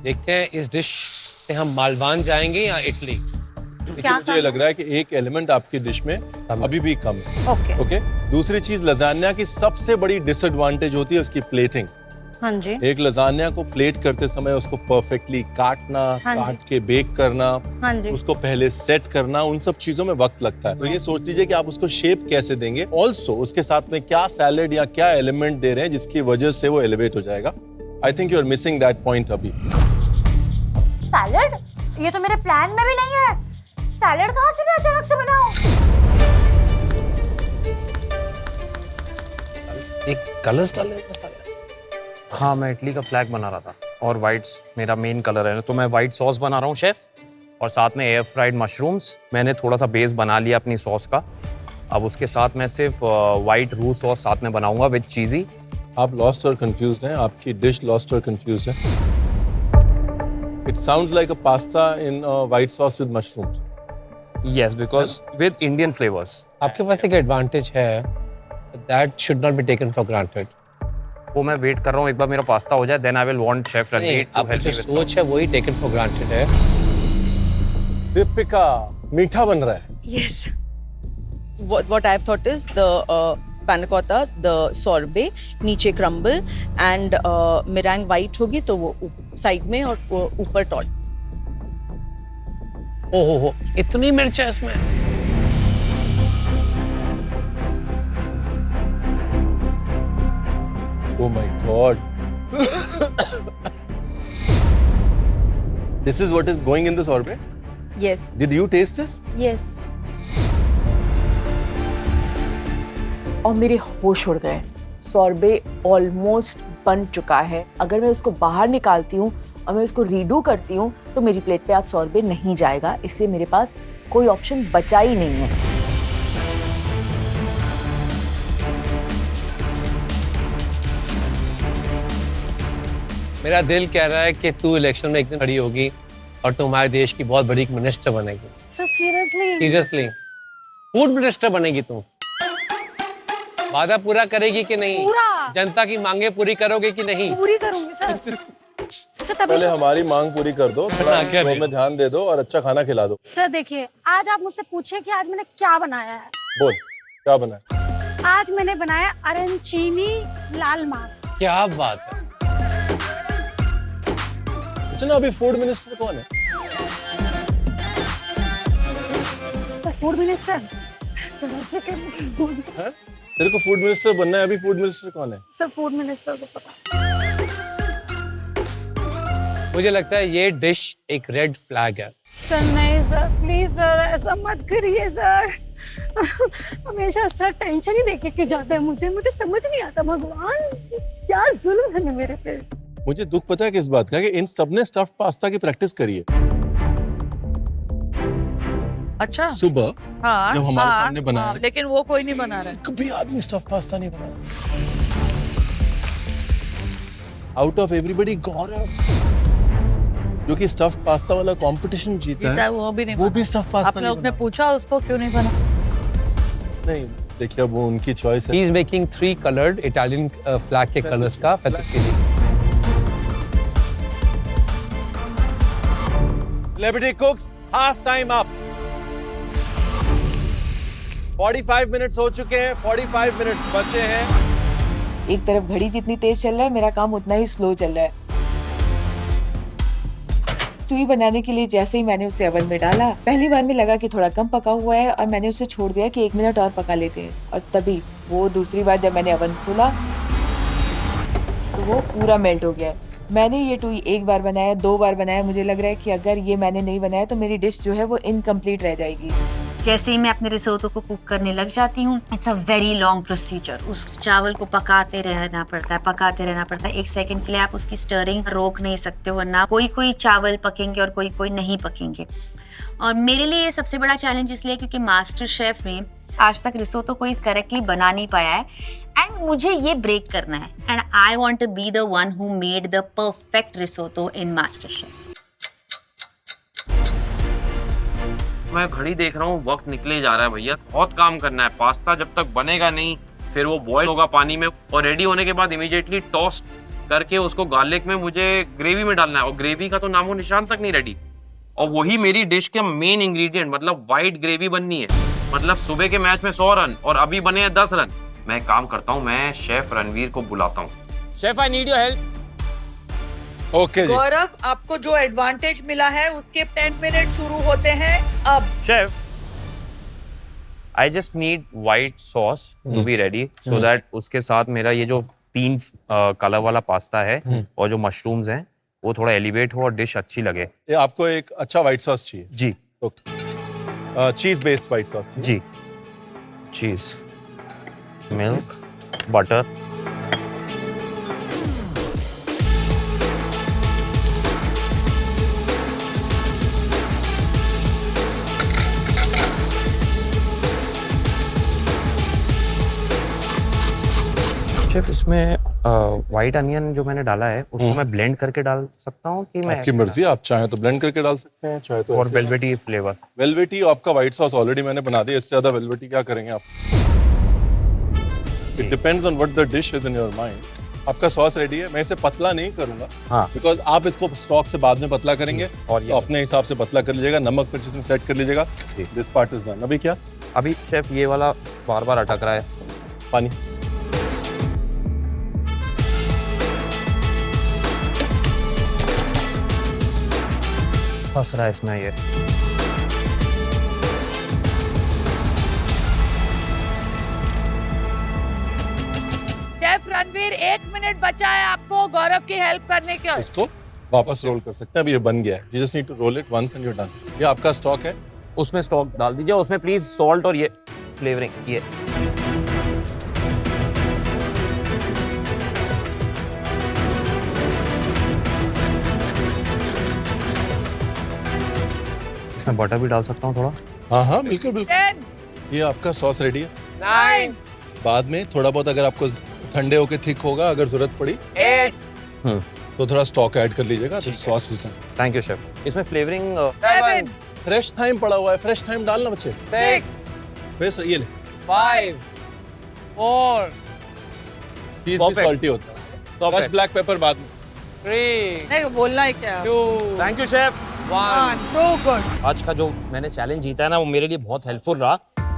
देखते हैं इस डिश से हम मालवान जाएंगे या इटली। मुझे ये लग रहा है कि एक एलिमेंट आपकी डिश में अभी भी कम है। ओके। ओके। दूसरी चीज, लजानिया की सबसे बड़ी डिसएडवांटेज होती है उसकी प्लेटिंग। हाँ जी। एक लजानिया को प्लेट करते समय उसको परफेक्टली काटना, काट के बेक करना, हाँ जी। उसको पहले सेट करना, उन सब चीजों में वक्त लगता है। तो ये सोच लीजिए कि आप उसको शेप कैसे देंगे, ऑल्सो उसके साथ में क्या सैलेड या क्या एलिमेंट दे रहे हैं जिसकी वजह से वो एलिवेट हो जाएगा। I think you are missing that point अभी। सैलेड? ये तो मेरे प्लान में भी नहीं है। सैलेड कहाँ से मैं अचानक से बनाऊं? एक कलर्स डाले सारे। हाँ, मैं इटली का फ्लैग बना रहा था और वाइट्स मेरा मेन कलर है, तो मैं वाइट सॉस बना रहा हूँ शेफ, और साथ में एयर फ्राइड मशरूम्स। मैंने थोड़ा सा बेस बना लिया अपनी सॉस का। अब उसके साथ मैं सिर्फ वाइट रू सॉस साथ में बनाऊंगा विद चीज़ी। आप लॉस्ट और कंफ्यूज्ड हैं, आपकी डिश लॉस्ट और कंफ्यूज्ड है। It sounds like a pasta in white sauce with mushrooms. Yes, because with Indian flavours. आपके पास एक एडवांटेज है, that should not be taken for granted. वो मैं वेट कर रहा हूँ एक बार मेरा पास्ता हो जाए, then I will want chef Ranveer to help me with सोच है वही टेकन फॉर ग्रांटेड है। दीपिका, मीठा बन रहा है। Yes. What I've thought is the panna cotta, the sorbet, नीचे crumble and meringue white होगी तो वो साइड में और वो ऊपर टॉट। ओहो, इतनी मिर्च है इसमें। Oh my God. This is what is going in the sorbet? Yes. Did you taste this? Yes. और मेरे होश उड़ गए। सॉर्बे ऑलमोस्ट बन चुका है। अगर मैं उसको बाहर निकालती हूँ और मैं उसको रीडू करती हूँ तो मेरी प्लेट पे आज सॉर्बे नहीं जाएगा, इसलिए मेरे पास कोई ऑप्शन बचा ही नहीं है। मेरा दिल कह रहा है कि तू इलेक्शन में एक दिन खड़ी होगी और तू हमारे देश की बहुत बड़ी मिनिस्टर बनेगी। So seriously? Seriously, food minister बनेगी तू। वादा पूरा करेगी कि नहीं? पूरा। जनता की मांगे पूरी करोगे कि नहीं? पूरी करूंगी सर। सर तभी पहले हमारी मांग पूरी कर दो, थोड़ा शो में ध्यान दे दो और अच्छा खाना खिला दो। सर देखिए, आज आप मुझसे पूछे कि आज मैंने क्या बनाया है। बोल, क्या बना है? आज मैंने बनाया अरेंचीनी लाल मांस। क्या बात है। अच्छा ना, अभी फूड मिनिस्टर कौन है? सर फूड मिनिस्टर सर ऐसे कैसे बोलते हैं? तेरे को फूड मिनिस्टर बनना है, अभी फूड मिनिस्टर कौन है? सर फूड मिनिस्टर को पता। मुझे लगता है ये डिश एक रेड फ्लैग है। सर नहीं सर, प्लीज सर ऐसा मत करिए सर। हमेशा सर टेंशन ही देके क्यों जाता है मुझे समझ नहीं आता भगवान क्या जुल्म है मेरे पे। मुझे दुख पता है किस बात का, कि इन सब ने स्टफ्ड पास्ता की प्रैक्टिस करी है अच्छा सुबह हाँ जब हमारे सामने बनाया। लेकिन वो कोई नहीं बना रहा है। कभी आदमी स्टफ्ड पास्ता नहीं बनाया। आउट ऑफ एवरीबॉडी गौरव, जो कि स्टफ्ड पास्ता वाला कंपटीशन जीता है, वो भी नहीं वो भी स्टफ्ड पास्ता आप लोग ने पूछा उसको क्यों नहीं बना? नहीं, देखिए अब वो उनकी चॉइस है। He is making 3 colored Italian flag के कलर्स का fettuccine। Celebrity cooks, half time up. 45 minutes हो चुके हैं, 45 मिनट्स बचे हैं। एक तरफ घड़ी जितनी तेज चल रहा है, मेरा काम उतना ही स्लो चल रहा है। स्टू बनाने के लिए जैसे ही मैंने उसे ओवन में डाला, पहली बार में लगा कि थोड़ा कम पका हुआ है और मैंने उसे छोड़ दिया कि 1 मिनट और पका लेते हैं, और तभी वो दूसरी बार जब मैंने ओवन खोला तो वो पूरा मेल्ट हो गया। मैंने ये टूई 1 बार बनाया, 2 बार बनाया, मुझे लग रहा है कि अगर ये मैंने नहीं बनाया तो मेरी डिश जो है वो इनकम्प्लीट रह जाएगी। जैसे ही मैं अपने रिसोटो को कुक करने लग जाती हूँ, it's a very long procedure. उस चावल को पकाते रहना पड़ता है। 1 सेकंड के लिए आप उसकी स्टरिंग रोक नहीं सकते हो, वरना कोई चावल पकेंगे और कोई नहीं पकेंगे। और मेरे लिए ये सबसे बड़ा चैलेंज इसलिए क्योंकि मास्टर शेफ में आज तक रिसोटो कोई करेक्टली बना नहीं पाया है, एंड मुझे ये ब्रेक करना है, and I want to be the one who made the perfect risotto in master chef. मैं घड़ी देख रहा हूँ, वक्त निकले जा रहा है भैया, बहुत काम करना है। पास्ता जब तक बनेगा नहीं, फिर वो बॉईल होगा पानी में, और रेडी होने के बाद इमीडिएटली टॉस्ट करके उसको गार्लिक में मुझे ग्रेवी में डालना है, और ग्रेवी का तो नामो निशान तक नहीं रेडी। और वही मेरी डिश का मेन इंग्रेडिएंट, मतलब वाइट ग्रेवी बननी है। मतलब सुबह के मैच में 100 रन और अभी बने हैं 10 रन। मैं काम करता हूँ, मैं शेफ रणवीर को बुलाता हूँ। Chef I need your help. Okay जी। गौरव, आपको जो एडवांटेज मिला है उसके 10 मिनट शुरू होते हैं अब। Chef, I just need white sauce to be ready, so that उसके साथ मेरा ये जो 3 कलर वाला पास्ता है और जो मशरूम्स हैं वो थोड़ा एलिवेट हो और डिश अच्छी लगे। ये आपको एक अच्छा व्हाइट सॉस चाहिए? जी। तो चीज बेस्ड व्हाइट सॉस जी। चीज, मिल्क, बटर, शेफ इसमें व्हाइट अनियन जो मैंने डाला है उसको मैं ब्लेंड करके डाल सकता हूँ कि मैं आपकी मर्जी, आप चाहें तो ब्लेंड करके डाल सकते हैं, चाहे तो और वेलवेटी फ्लेवर। वेलवेटी आपका व्हाइट सॉस ऑलरेडी मैंने बना दिया, इससे ज्यादा वेलवेटी क्या करेंगे आप? It depends on what the dish is in your mind. आपका सॉस रेडी है, मैं इसे पतला नहीं करूंगा, हाँ, बिकॉज आप इसको स्टॉक से बाद में पतला करेंगे, और तो अपने हिसाब से पतला कर लीजिएगा, नमक मिर्च इसमें सेट कर लीजिएगा। This part is done. अभी क्या? अभी शेफ ये वाला बार बार अटक रहा है, पानी। फंस रहा है इसमें ये। शेफ रणवीर, 1 मिनट बचा है आपको गौरव की हेल्प करने के। इसको वापस रोल कर सकते हैं, अभी ये बन गया है। You just need to roll it once and you done. ये आपका स्टॉक है, उसमें स्टॉक डाल दीजिए, उसमें प्लीज सॉल्ट और ये फ्लेवरिंग ये। इसमें बटर भी डाल सकता हूँ थोड़ा। हाँ हाँ बिल्कुल बिल्कुल। 10, ये आपका सॉस रेडी है। 9, बाद में थोड़ा बहुत अगर आपको ठंडे होके थिक होगा, अगर जरूरत पड़ी 8, तो थोड़ा स्टॉक ऐड कर लीजिएगा। Sauce is done. Thank you chef. इसमें फ्लेवरिंग 7, फ्रेश थाइम पड़ा हुआ है, फ्रेश थाइम डालना बच्चे। 6, बस ये ले। 5, 4, चीज भी सॉल्टी होता है। फ्रेश ब्लैक पेपर बाद में। 3, नहीं बोलना है क्या? 2, thank you chef. 1, too good. आज का जो मैंने चैलेंज जीता है ना, वो मेरे लिए बहुत हेल्पफुल रहा,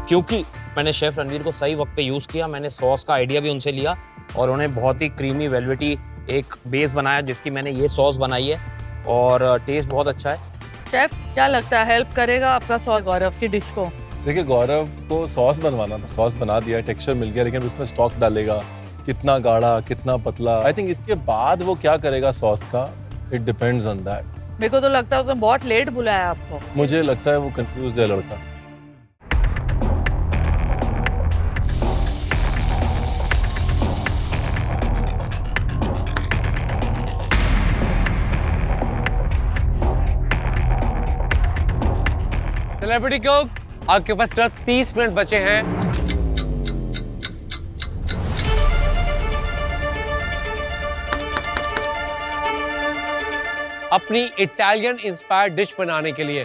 क्योंकि मैंने शेफ रणवीर को सही वक्त पे यूज किया। मैंने सॉस का आइडिया भी उनसे लिया और उन्हें बहुत ही क्रीमी वेलवेटी एक बेस बनाया, जिसकी मैंने ये सॉस बनाई है, और टेस्ट बहुत अच्छा है। शेफ क्या लगता है हेल्प करेगा आपका सॉस गौरव की डिश को? देखिए गौरव को सॉस बनवाना था, सॉस बना दिया, टेक्सचर मिल गया, लेकिन उसमें स्टॉक डालेगा, कितना गाढ़ा कितना पतला, आई थिंक इसके बाद वो क्या करेगा सॉस का, इट डिपेंड्स ऑन दैट। मेरे को तो लगता है उसने बहुत लेट बुलाया आपको। मुझे लगता है वो कंफ्यूज है लड़का। सेलिब्रिटी कुक्स, आपके पास सिर्फ 30 मिनट बचे हैं। अपनी इटालियन इंस्पायर्ड डिश बनाने के लिए।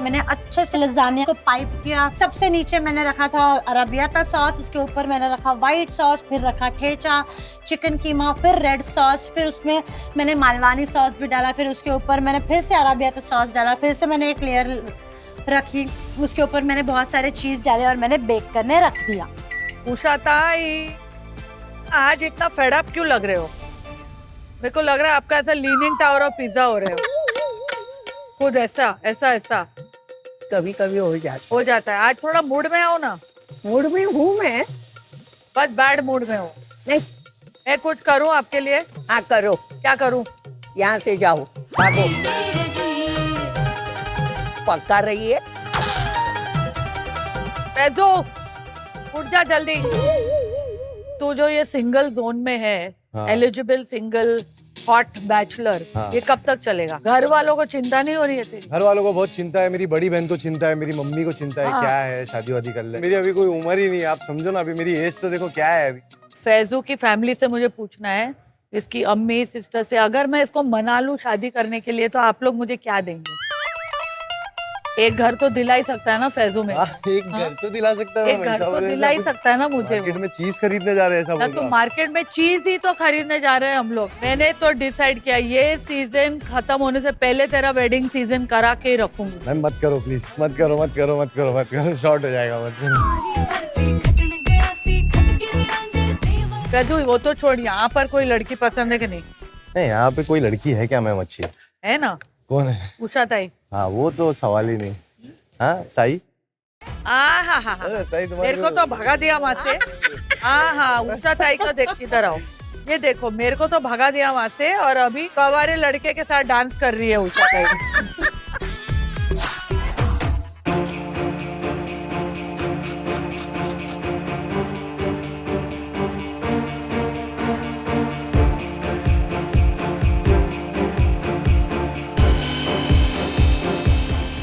मैंने अच्छे से लजानिया को पाइप किया। सबसे नीचे मैंने रखा था अरबियाता सॉस, उसके ऊपर मैंने रखा व्हाइट सॉस, फिर रखा ठेचा, चिकन कीमा, फिर रेड सॉस, फिर उसमें मैंने मालवानी सॉस भी डाला, फिर उसके ऊपर मैंने फिर से अरबियाता सॉस डाला, फिर से मैंने एक लेयर रखी, उसके ऊपर मैंने बहुत सारे चीज डाले और मैंने बेक करने रख दिया। उषा ताई, आज इतना फेड अप क्यों लग रहे हो? मेरे को लग रहा है आपका ऐसा लीनिंग टावर ऑफ पिज्जा हो रहे हो खुद, ऐसा ऐसा ऐसा कभी कभी हो जाता है। आज थोड़ा मूड में आओ ना। मूड में हूँ मैं। बस बैड मूड में हो। नहीं, मैं कुछ करूं आपके लिए? हाँ करो। क्या करूं? यहाँ से जाओ, भागो। पक्का रही है। पैदो, उठ जा जल्दी। तो जो ये सिंगल जोन में है, एलिजिबल सिंगल हॉट बैचलर, ये कब तक चलेगा? घर वालों को चिंता नहीं हो रही है तेरी? घर वालों को बहुत चिंता है, मेरी बड़ी बहन को चिंता है, मेरी मम्मी को चिंता है, क्या है शादी वादी कर ले। मेरी अभी कोई उम्र ही नहीं है, आप समझो ना, अभी मेरी एज तो देखो क्या है अभी। फैजू की फैमिली से मुझे पूछना है, इसकी अम्मी सिस्टर से, अगर मैं इसको मना लूं शादी करने के लिए तो आप लोग मुझे क्या देंगे? एक घर तो दिला ही सकता है ना फैजू में। एक घर तो दिला सकता है, एक घर तो दिला ही सकता है ना मुझे। मार्केट में चीज खरीदने जा रहे हैं ऐसा तो मार्केट में चीज ही तो खरीदने जा रहे हैं हम लोग। मैंने तो डिसाइड किया ये सीजन खत्म होने से पहले तेरा वेडिंग सीजन करा के ही रखूंगी। मैम मत करो प्लीज, मत करो मत करो मत करो मत करो, शॉर्ट हो जाएगा, मत करो। फैजू वो तो छोड़, यहाँ पर कोई लड़की पसंद है कि नहीं? नहीं, यहाँ पे कोई लड़की है क्या मैम अच्छी? है ना? कौन है? उषा ताई। हाँ वो तो सवाल ही नहीं। हाँ ताई, ताई मेरे को तो भगा दिया वहां से। हाँ उषा ताई को देख किधर आओ। ये देखो मेरे को तो भगा दिया वहां से और अभी कवारे लड़के के साथ डांस कर रही है उषा ताई।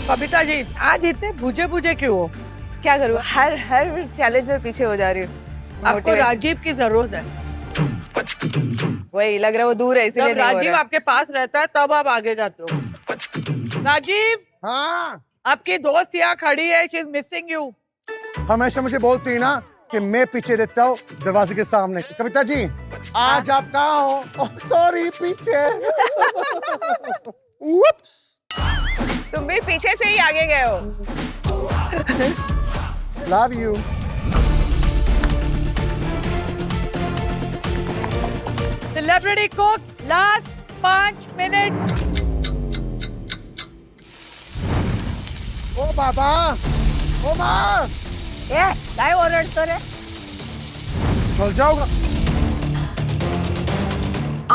कविता जी आज इतने भुजे भुजे क्यों हो? क्या करूँ, हर चैलेंज में पीछे हो जा रही हूँ। आपको राजीव की जरूरत है। वही लग रहा है वो दूर है इसलिए जब राजीव आपके पास रहता है तब आप आगे जाते हो। राजीव, हाँ आपकी दोस्त यहाँ खड़ी है, शी इज मिसिंग यू। हमेशा मुझे बोलती है ना कि मैं पीछे रहता हूँ दरवाजे के सामने। कविता जी आज आप कहाँ हो? सॉरी पीछे। तुम भी पीछे से ही आगे गए हो। Love you. Celebrity cooks, last 5 minute. ओ बाबा, ओ माँ, काय ओरडतो रे? चल जाओगा।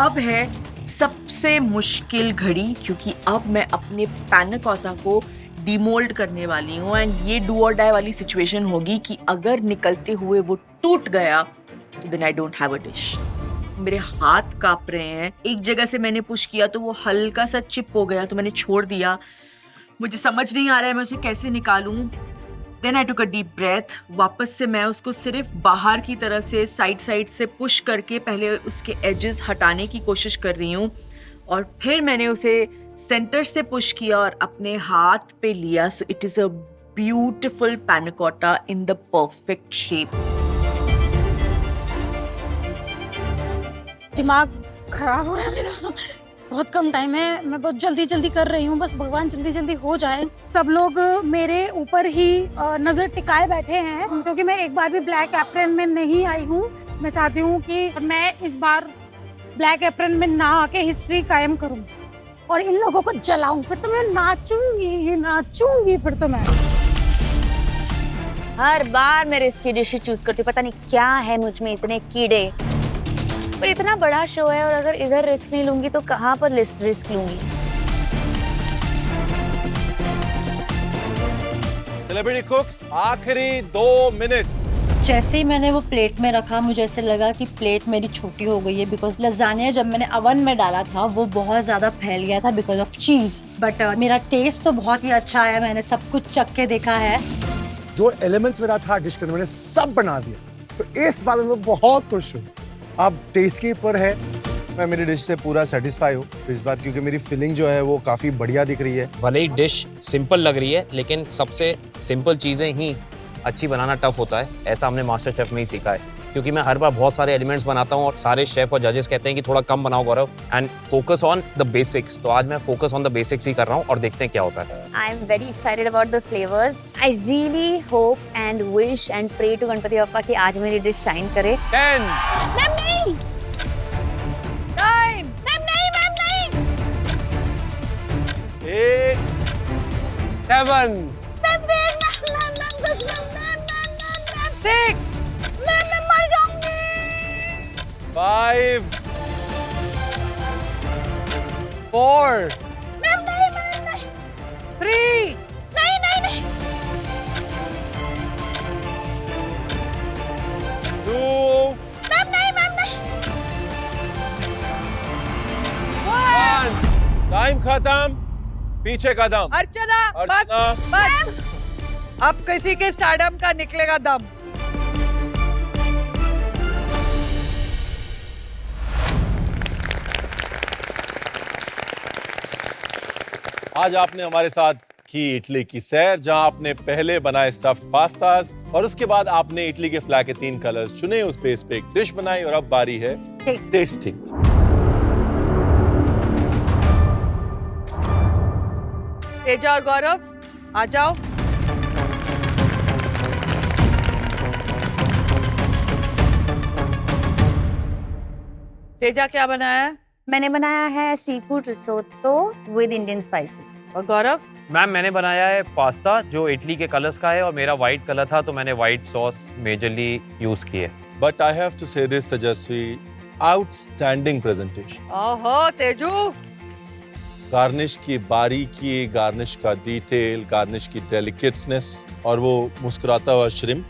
अब है सबसे मुश्किल घड़ी, क्योंकि अब मैं अपने पैना कोत्ता को डिमोल्ड करने वाली हूँ एंड ये डू और डाई वाली सिचुएशन होगी कि अगर निकलते हुए वो टूट गया तो then I don't have a dish. मेरे हाथ कांप रहे हैं। एक जगह से मैंने पुश किया तो वो हल्का सा चिप हो गया तो मैंने छोड़ दिया। मुझे समझ नहीं आ रहा है मैं उसे कैसे निकालूं। Then I took a deep breath. वापस से मैं उसको सिर्फ बाहर की तरफ से साइड से पुश करके पहले उसके एजेस हटाने की कोशिश कर रही हूँ और फिर मैंने उसे सेंटर से पुश किया और अपने हाथ पे लिया। So it is a beautiful पैना कोत्ता इन द परफेक्ट शेप। दिमाग खराब हो रहा है मेरा। बहुत कम टाइम है, मैं बहुत जल्दी कर रही हूँ, बस भगवान जल्दी हो जाए। सब लोग मेरे ऊपर ही नजर टिकाए बैठे हैं क्योंकि मैं एक बार भी ब्लैक एप्रन में नहीं आई हूँ। मैं चाहती हूँ कि मैं इस बार ब्लैक एप्रन में ना आके हिस्ट्री कायम करूँ। और इन लोगों को जलाऊं, फिर तो मैं नाचूंगी फिर तो मैं। हर बार मैं रिस्की डिशेस चूज करती हूँ, पता नहीं क्या है मुझ में इतने कीड़े। पर इतना बड़ा शो है और अगर इधर रिस्क नहीं लूंगी तो कहाँ पर रिस्क लूंगी। सेलिब्रिटी कुक्स, आखिरी 2 मिनट। जैसे ही मैंने वो प्लेट में रखा मुझे ऐसे लगा कि प्लेट मेरी छोटी हो गई है, बिकॉज लजानिया जब मैंने अवन में डाला था वो बहुत ज़्यादा फैल गया था बिकॉज ऑफ चीज़। बट मेरा टेस्ट तो बहुत ही अच्छा है, मैंने सब कुछ चख के देखा है। जो एलिमेंट्स मेरा था डिश के अंदर मैंने सब बना दिया, तो इस बात में मैं बहुत खुश हूँ। अब टेस्ट के ऊपर है। मैं मेरी डिश से पूरा सेटिस्फाई हूँ इस बार, क्योंकि मेरी फिलिंग जो है वो काफ़ी बढ़िया दिख रही है। भले ही डिश सिंपल लग रही है लेकिन सबसे सिंपल चीज़ें ही अच्छी बनाना टफ होता है, ऐसा हमने मास्टर शेफ में ही सीखा है। क्योंकि मैं हर बार बहुत सारे एलिमेंट्स बनाता हूँ और सारे शेफ और जजेस कहते हैं कि थोड़ा कम बनाओ Gaurav and focus on the basics. तो आज मैं फोकस ऑन द बेसिक्स ही कर रहा हूँ और देखते हैं क्या होता है। I am very excited about the flavors. I really hope and wish and pray to Ganpati Bappa कि आज मेरी डिश शाइन करे। 10 मैम नहीं, 9 मैम नहीं, 8 7 6 मैं मर जाऊंगी। 5 4 मैम नहीं, 3 नहीं। 2 मैम नहीं। 1। टाइम खत्म। पीछे कदम। अर्चना अर्चना। बस अब किसी के स्टारडम का निकलेगा दम। आज आपने हमारे साथ की इटली की सैर, जहां आपने पहले बनाए स्टफ्ड पास्तास और उसके बाद आपने इटली के फ्लैग के 3 कलर्स चुने, उस बेस पे एक डिश बनाई और अब बारी है टेस्टिंग। तेजा और गौरव आ जाओ। तेजा क्या बनाया है? मैंने बनाया है seafood risotto with Indian spices. और गौरव? मैम मैंने बनाया है पास्ता जो इटली के कलर्स का है और मेरा वाइट कलर था तो मैंने वाइट सॉस मेजरली यूज की है। बट आई हैव टू से दिस तेजस्वी, आउटस्टैंडिंग प्रेजेंटेशन। ओहो तेजू, गार्निश की बारीकी, गार्निश का डिटेल, गार्निश की डेलिकेटनेस और वो मुस्कुराता हुआ shrimp,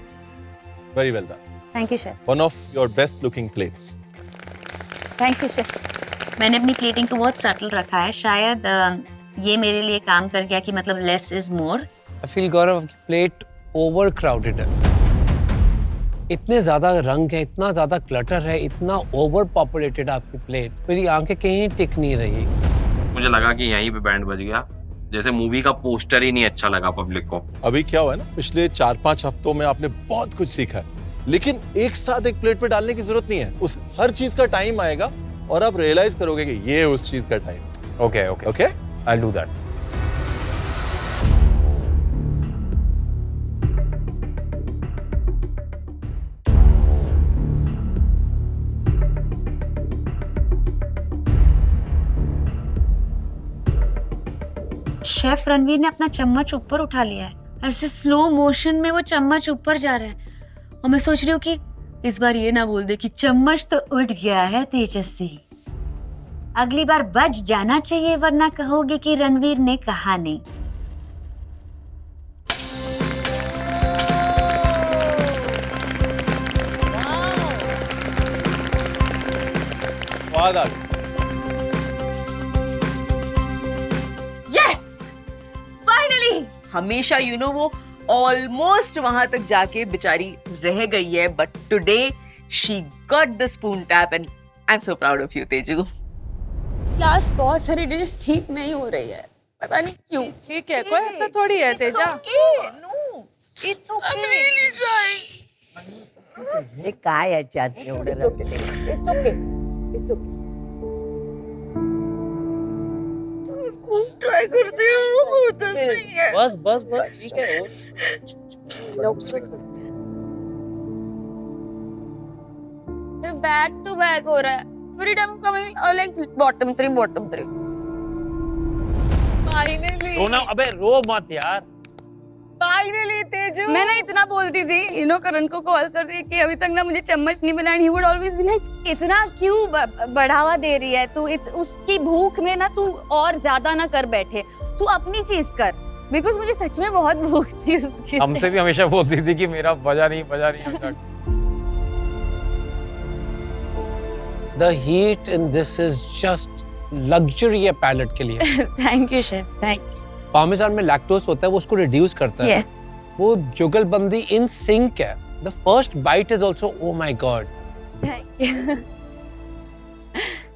very well done. Thank you chef. One of your best looking plates. Thank you chef. मैंने अपनी प्लेटिंग को बहुत सटल रखा है, शायद ये मेरे लिए काम कर गया कि मतलब less is more. I feel Gaurav की प्लेट ओवर क्राउडेड है, इतने ज्यादा रंग है, इतना ज्यादा क्लटर है, इतना ओवर पॉपुलेटेड आपकी प्लेट, मेरी आंखें कहीं टिक नहीं रही। मुझे लगा कि यहीं पे बैंड बज गया, जैसे मूवी का पोस्टर ही नहीं अच्छा लगा पब्लिक को। अभी क्या हुआ है ना, पिछले 4-5 हफ्तों में आपने बहुत कुछ सीखा है, लेकिन एक साथ एक प्लेट पे डालने की जरूरत नहीं है। उस हर चीज का टाइम आएगा और आप रियलाइज करोगे कि ये उस चीज का time. Okay okay okay, I will do that. Chef Ranveer ने अपना चम्मच ऊपर उठा लिया है, ऐसे स्लो मोशन में वो चम्मच ऊपर जा रहा है और मैं सोच रही हूँ कि इस बार ये ना बोल दे कि चम्मच तो उठ गया है तेजस्वी। अगली बार बच जाना चाहिए वरना कहोगे कि रणवीर ने कहा नहीं। Yes finally. हमेशा वो ऑलमोस्ट वहां तक जाके बेचारी रह गई है, but today she got the spoon tap and I am so proud of you Teju. Last बहुत सारी डिशेस ठीक नहीं हो रही है, पता नहीं क्यों। ठीक है, कोई ऐसा थोड़ी है तेजा। It's okay. हे काय याच्यात एवढं रडते? It's okay, it's okay. खूब ट्राय करती हूँ, होता नहीं है। बस बस बस ठीक है। बैक टू बैक हो रहा है, every time coming like bottom 3 bottom 3। Finally रोना, अबे रो मत यार। फाइनली तेजू। मैं ना इतना बोलती थी, करण को कॉल कर रही कि अभी तक ना मुझे चम्मच नहीं मिला, he would always be like इतना क्यों बढ़ावा दे रही है तू, उसकी भूख में ना तू और ज्यादा ना कर बैठे, तू अपनी चीज कर, बिकॉज मुझे सच में बहुत भूख थी उसकी। हमसे भी हमेशा बोलती थी कि मेरा बजा नहीं अभी तक। The heat in this is just luxury है पैलेट के लिए। Thank you chef, thank you. Parmesan में लैक्टोज होता है, वो उसको रिड्यूस करता है। Yes. वो जुगलबंदी इन सिंक है। The first bite is also, oh my god. Thank you.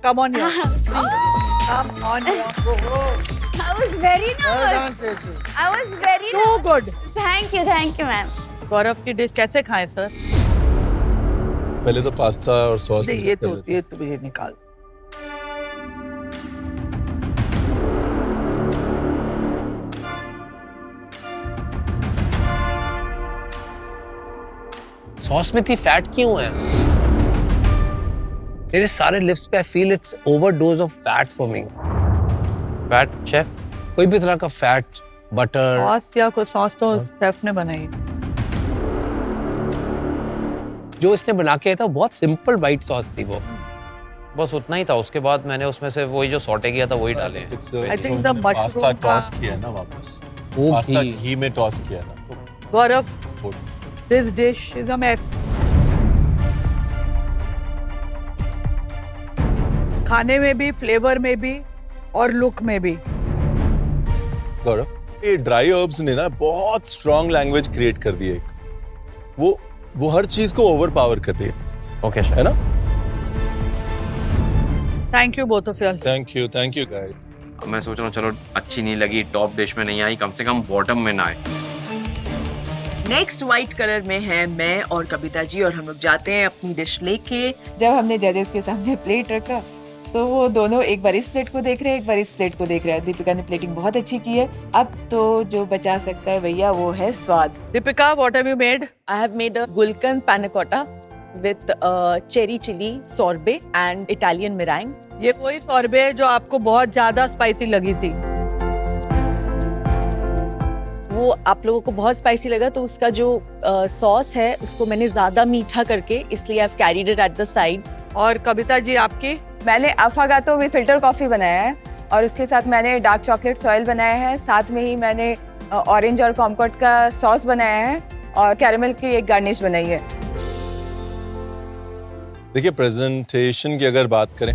Come on, come on. I was very nervous. I was very So good. Thank you, ma'am. गौरव की डिश कैसे खाएं sir? पहले तो pasta और sauce ये तो मुझे निकाल। सॉस में इतनी फैट क्यों है? मेरे सारे लिप्स पे I feel it's overdose of fat for me. Fat chef? कोई भी तरह का फैट, बटर। सॉस या कोई सॉस तो शेफ ने बनाई। जो इसने बना के आया था बहुत सिंपल वाइट सॉस थी वो। बस उतना ही था, उसके बाद मैंने उसमें से वही जो सॉटे किया था वही डाले। I think the mushroom pasta का- टॉस किया है ना वापस, वो पास्ता भी। घी में टॉस किया ना तो गौरव, this dish is a mess. खाने में भी, फ्लेवर में भी और लुक में भी। गौरव, ये ड्राई हर्ब्स ने ना बहुत स्ट्रॉन्ग लैंग्वेज क्रिएट कर दी है एक। वो हर चीज को ओवर पावर कर रही है। ओके है ना? Thank you both of you. Thank you guys. मैं सोच रहा हूँ चलो अच्छी नहीं लगी, टॉप डिश में नहीं आई, कम से कम बॉटम में ना आए। नेक्स्ट व्हाइट कलर में है मैं और कविता जी, और हम लोग जाते हैं अपनी डिश लेके। जब हमने जजेस के सामने प्लेट रखा तो वो दोनों एक बार इस प्लेट को देख रहे हैं, एक बार इस प्लेट को देख रहे हैं। दीपिका ने प्लेटिंग बहुत अच्छी की है। अब तो जो बचा सकता है भैया वो है स्वाद। Deepika, what have you made? I have made a Gulkan panna cotta with cherry chili sorbet and Italian meringue. ये वही सॉर्बे है जो आपको बहुत ज्यादा स्पाइसी लगी थी। वो आप लोगों को बहुत स्पाइसी लगा तो उसका जो सॉस है उसको मैंने ज्यादा मीठा करके, इसलिए I've carried it at the side. और कविता जी आपकी? मैंने अफागातो विद फिल्टर कॉफी बनाया है और उसके साथ मैंने डार्क चॉकलेट सॉयल बनाया है। साथ में ही मैंने ऑरेंज और कॉम्पोट का सॉस बनाया है और कैरेमल की एक गार्निश बनाई है। देखिए, प्रेजेंटेशन की अगर बात करें,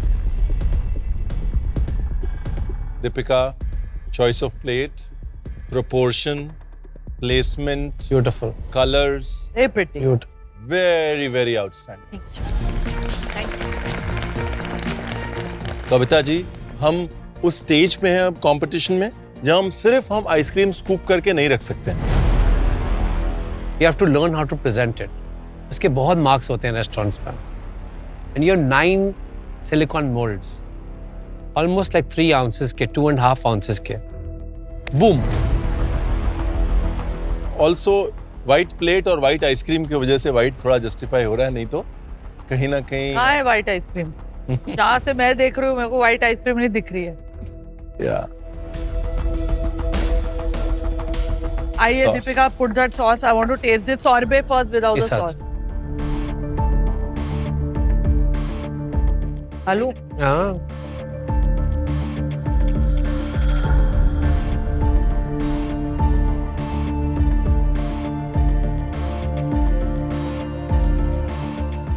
Deepika, choice of plate, proportion, placement, beautiful, colours, very outstanding. Kavita ji, हम उस स्टेज पे हैं अब कंपटीशन में जहां हम सिर्फ आइसक्रीम स्कूप करके नहीं रख सकते हैं। You have to learn how to present it. उसके बहुत मार्क्स होते हैं रेस्टोरेंट्स पर। And you have 9 silicone molds, almost like 3 ounces के, 2.5 ounces के। Boom. ऑल्सो व्हाइट प्लेट और व्हाइट आइसक्रीम की वजह से व्हाइट थोड़ा जस्टिफाई हो रहा है, नहीं तो कहीं ना कहीं। हाँ है व्हाइट आइसक्रीम। जहाँ से मैं देख रही हूँ मेरे को व्हाइट आइसक्रीम नहीं दिख रही है। आइए Deepika, put that sauce. I want to taste this sorbet first without the sauce. Hello. हाँ।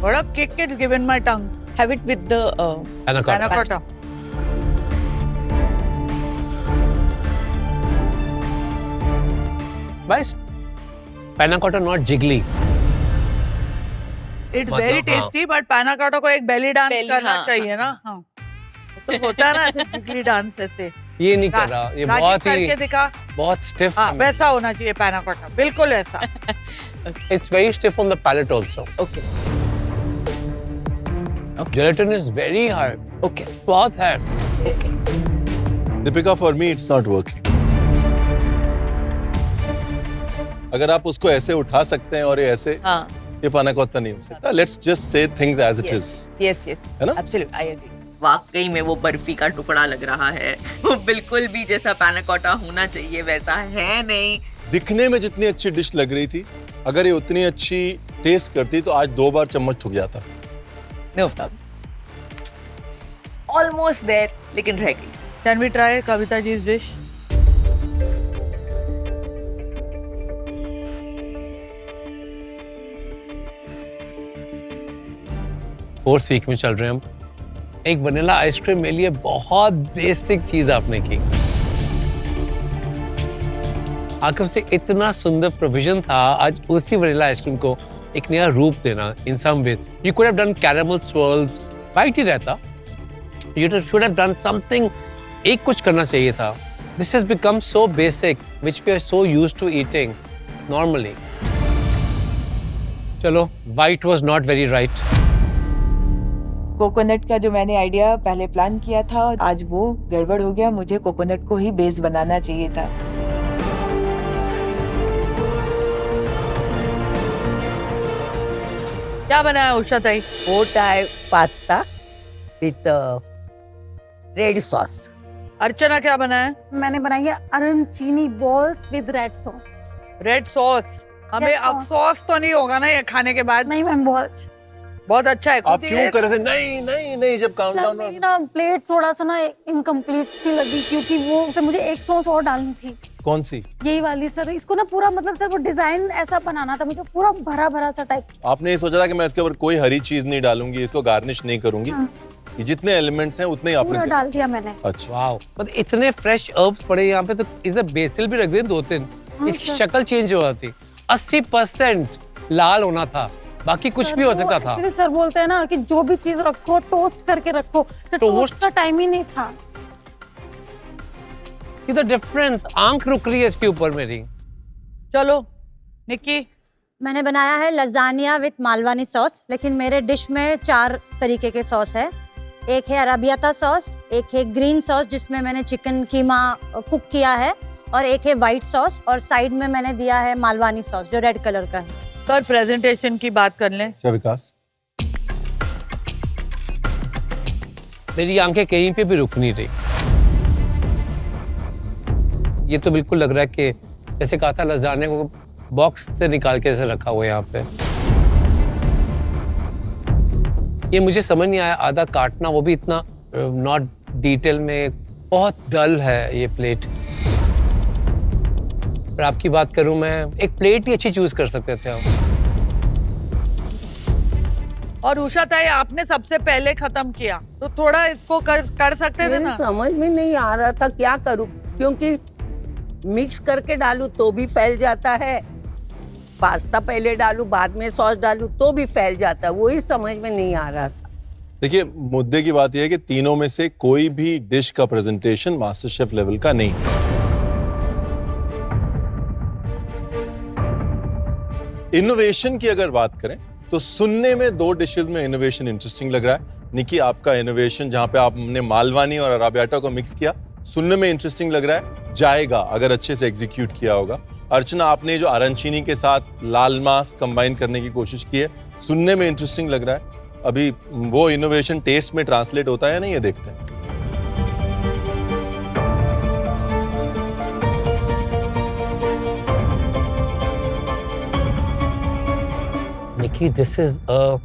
What a kick it's given my tongue. Have it with the panna cotta. Guys, panna cotta not jiggly. It's very tasty, but panna cotta को एक belly dance करना चाहिए ना। हाँ, तो होता है ना ऐसे jiggly dance ऐसे। ये नहीं कर रहा, ये बहुत ही करके दिखा। बहुत stiff। हाँ, वैसा होना चाहिए panna cotta, बिल्कुल ऐसा। It's very stiff on the palate also. Okay. Gelatin is very hard. Okay. बहुत है। Okay. Deepika, for me it's not working. अगर आप उसको ऐसे उठा सकते हैं और ये ऐसे, हाँ. ये पाना कोत्ता नहीं हो सकता। Let's just say things as it is. Yes. है ना? Absolutely, I agree. वाकई में वो बर्फी का टुकड़ा लग रहा है। वो बिल्कुल भी जैसा पैना कोटा होना चाहिए वैसा है नहीं। दिखने में जितनी अच्छी डिश लग रही थी, अगर ये उतनी अच्छी टेस्ट करती तो आज 2 बार चम्मच ठुक जाता। नो प्रॉब्लम, ऑलमोस्ट देयर, लेकिन रह गई। Can we try Kavita ji dish? Fourth week में चल रहे हैं हम। एक वनीला आइसक्रीम मेरे लिए बहुत बेसिक चीज आपने की। आखिर से इतना सुंदर प्रोविजन था, आज उसी वनीला आइसक्रीम को एक नया रूप देना in some way. You could have done caramel swirls, white ही रहता। You should have done something, एक कुछ करना चाहिए था। This has become so basic which we are so used to eating normally. चलो, white was not very right. Coconut का जो मैंने आइडिया पहले प्लान किया था, आज वो गड़बड़ हो गया। मुझे कोकोनट को ही बेस बनाना चाहिए था। क्या बनाया उषा ताई? What I pasta with red sauce. अर्चना क्या बनाया? मैंने बनाई है arancini balls with red sauce. Red sauce. हमें Red sauce. अफसोस तो नहीं होगा ना ये खाने के बाद? नहीं मैम, बहुत अच्छा है। आप क्यों कर रहे थे? नहीं नहीं नहीं, जब काउंटडाउन मेरी ना प्लेट थोड़ा सा ना इनकम्प्लीट सी लगी, क्योंकि वो उसे मुझे एक सॉस और डालनी थी। कौन सी? यही वाली सर। इसको ना पूरा मतलब सर वो डिजाइन ऐसा बनाना था मुझे, पूरा भरा भरा सा टाइप। आपने ये सोचा था कि मैं इसके ऊपर कोई हरी चीज नहीं डालूंगी, इसको गार्निश नहीं करूंगी? ये जितने एलिमेंट्स हैं उतने ही आपने पूरा डाल दिया मैंने। अच्छा, वाओ, मतलब इतने फ्रेश हर्ब्स पड़े यहाँ पे, तो इधर बेसिल भी रख दे 2-3। इसकी शक्ल चेंज हो जाती। 80% लाल होना था, बाकी कुछ भी हो सकता था। एक्चुअली सर बोलते हैं ना कि जो भी चीज रखो टोस्ट करके रखो। सर टोस्ट का टाइम ही नहीं था। इधर डिफरेंस, आंख रुक रही है इसके ऊपर मेरी। चलो निक्की। मैंने बनाया है लजानिया विद मालवानी सॉस, लेकिन मेरे डिश में 4 तरीके के सॉस है। एक है अराबियाता सॉस, एक है ग्रीन सॉस जिसमें मैंने चिकन कीमा कुक किया है, और एक है वाइट सॉस, और साइड में मैंने दिया है मालवानी सॉस जो रेड कलर का है। सर प्रेजेंटेशन की बात कर लें। क्या विकास? मेरी आंखें कहीं पे भी रुक नहीं रही। ये तो बिल्कुल लग रहा है कि जैसे कहा था लजाने को बॉक्स से निकाल के ऐसे रखा हुआ है यहाँ पे। ये मुझे समझ नहीं आया, आधा काटना, वो भी इतना नॉट डिटेल में। बहुत डल है ये प्लेट। पर आपकी बात करूं मैं, एक प्लेट ही अच्छी चूज कर सकते थे आप। और उषा ताई आपने सबसे पहले खत्म किया, तो थोड़ा इसको कर सकते थे ना? समझ में नहीं आ रहा था क्या करूं, क्योंकि मिक्स करके डालूं तो भी फैल जाता है, पास्ता पहले डालूं बाद में सॉस डालूं तो भी फैल जाता है, वही समझ में नहीं आ रहा था। देखिए, मुद्दे की बात यह है कि तीनों में से कोई भी डिश का प्रेजेंटेशन मास्टर शेफ लेवल का नहीं। इनोवेशन की अगर बात करें तो सुनने में 2 डिशेस में इनोवेशन इंटरेस्टिंग लग रहा है। निकी, आपका इनोवेशन जहां पे आपने मालवानी और अराबियाटा को मिक्स किया, सुनने में इंटरेस्टिंग लग रहा है, जाएगा अगर अच्छे से एग्जीक्यूट किया होगा। अर्चना, आपने जो अरनचीनी के साथ लाल मांस कंबाइन करने की कोशिश की है, सुनने में इंटरेस्टिंग लग रहा है। अभी वो इनोवेशन टेस्ट में ट्रांसलेट होता है या नहीं, ये देखते हैं। Nikki, this is a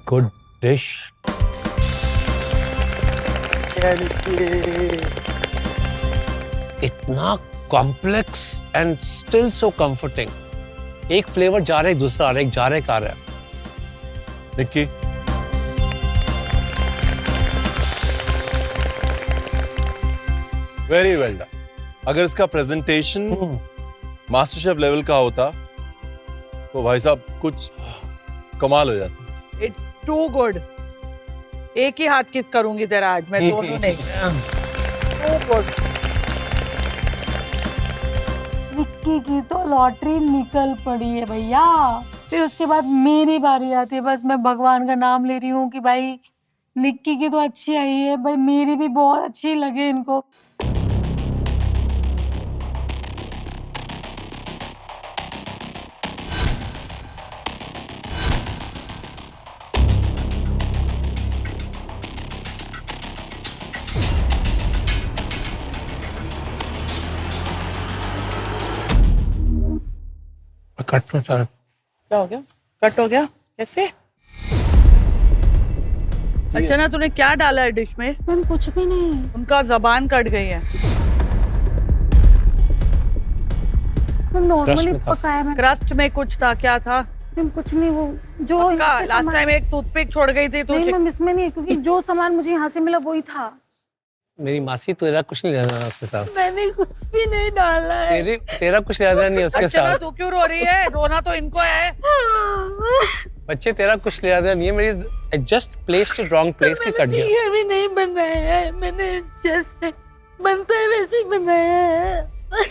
good dish. इतना complex and still so comforting. एक फ्लेवर जा रहा है, दूसरा आ रहा है, एक जा रहा है, एक आ रहा है। Nikki, very well done. अगर इसका प्रेजेंटेशन मास्टर शेफ लेवल का होता तो भाई साहब कुछ कमाल हो जाता। It's too good. एक ही हाथ किस करूंगी तेरा आज मैं, दोनों नहीं। To good. निक्की की तो लॉटरी निकल पड़ी है भैया। फिर उसके बाद मेरी बारी आती है, बस मैं भगवान का नाम ले रही हूँ कि भाई निक्की की तो अच्छी आई है, भाई मेरी भी बहुत अच्छी लगे इनको। कट में चल। क्या हो गया? कट हो गया? कैसे? अच्छा ना, तूने क्या डाला है डिश में? मैम कुछ भी नहीं। उनका जबान कट गई है। मैम नॉर्मली पकाया मैम। क्रस्ट में कुछ था, क्या था? मैम कुछ नहीं, वो जो लास्ट टाइम एक टूथपिक छोड़ गई थी तो नहीं मैम, इसमें नहीं, क्योंकि जो सामान मुझे यहाँ से मिला वही था। मेरी मासी तेरा कुछ नहीं लेना उसके साथ। मैंने कुछ भी नहीं डाला है। तेरा कुछ लेना नहीं उसके अच्छा ना, साथ। तू क्यों रो रही है? रोना तो इनको है। बच्चे तेरा कुछ लेना नहीं है। मेरी जस्ट प्लेस्ड रॉन्ग प्लेस पे कट गया। ये भी नहीं बनाया है मैंने, जैसे बनता है वैसे ही बनाया है।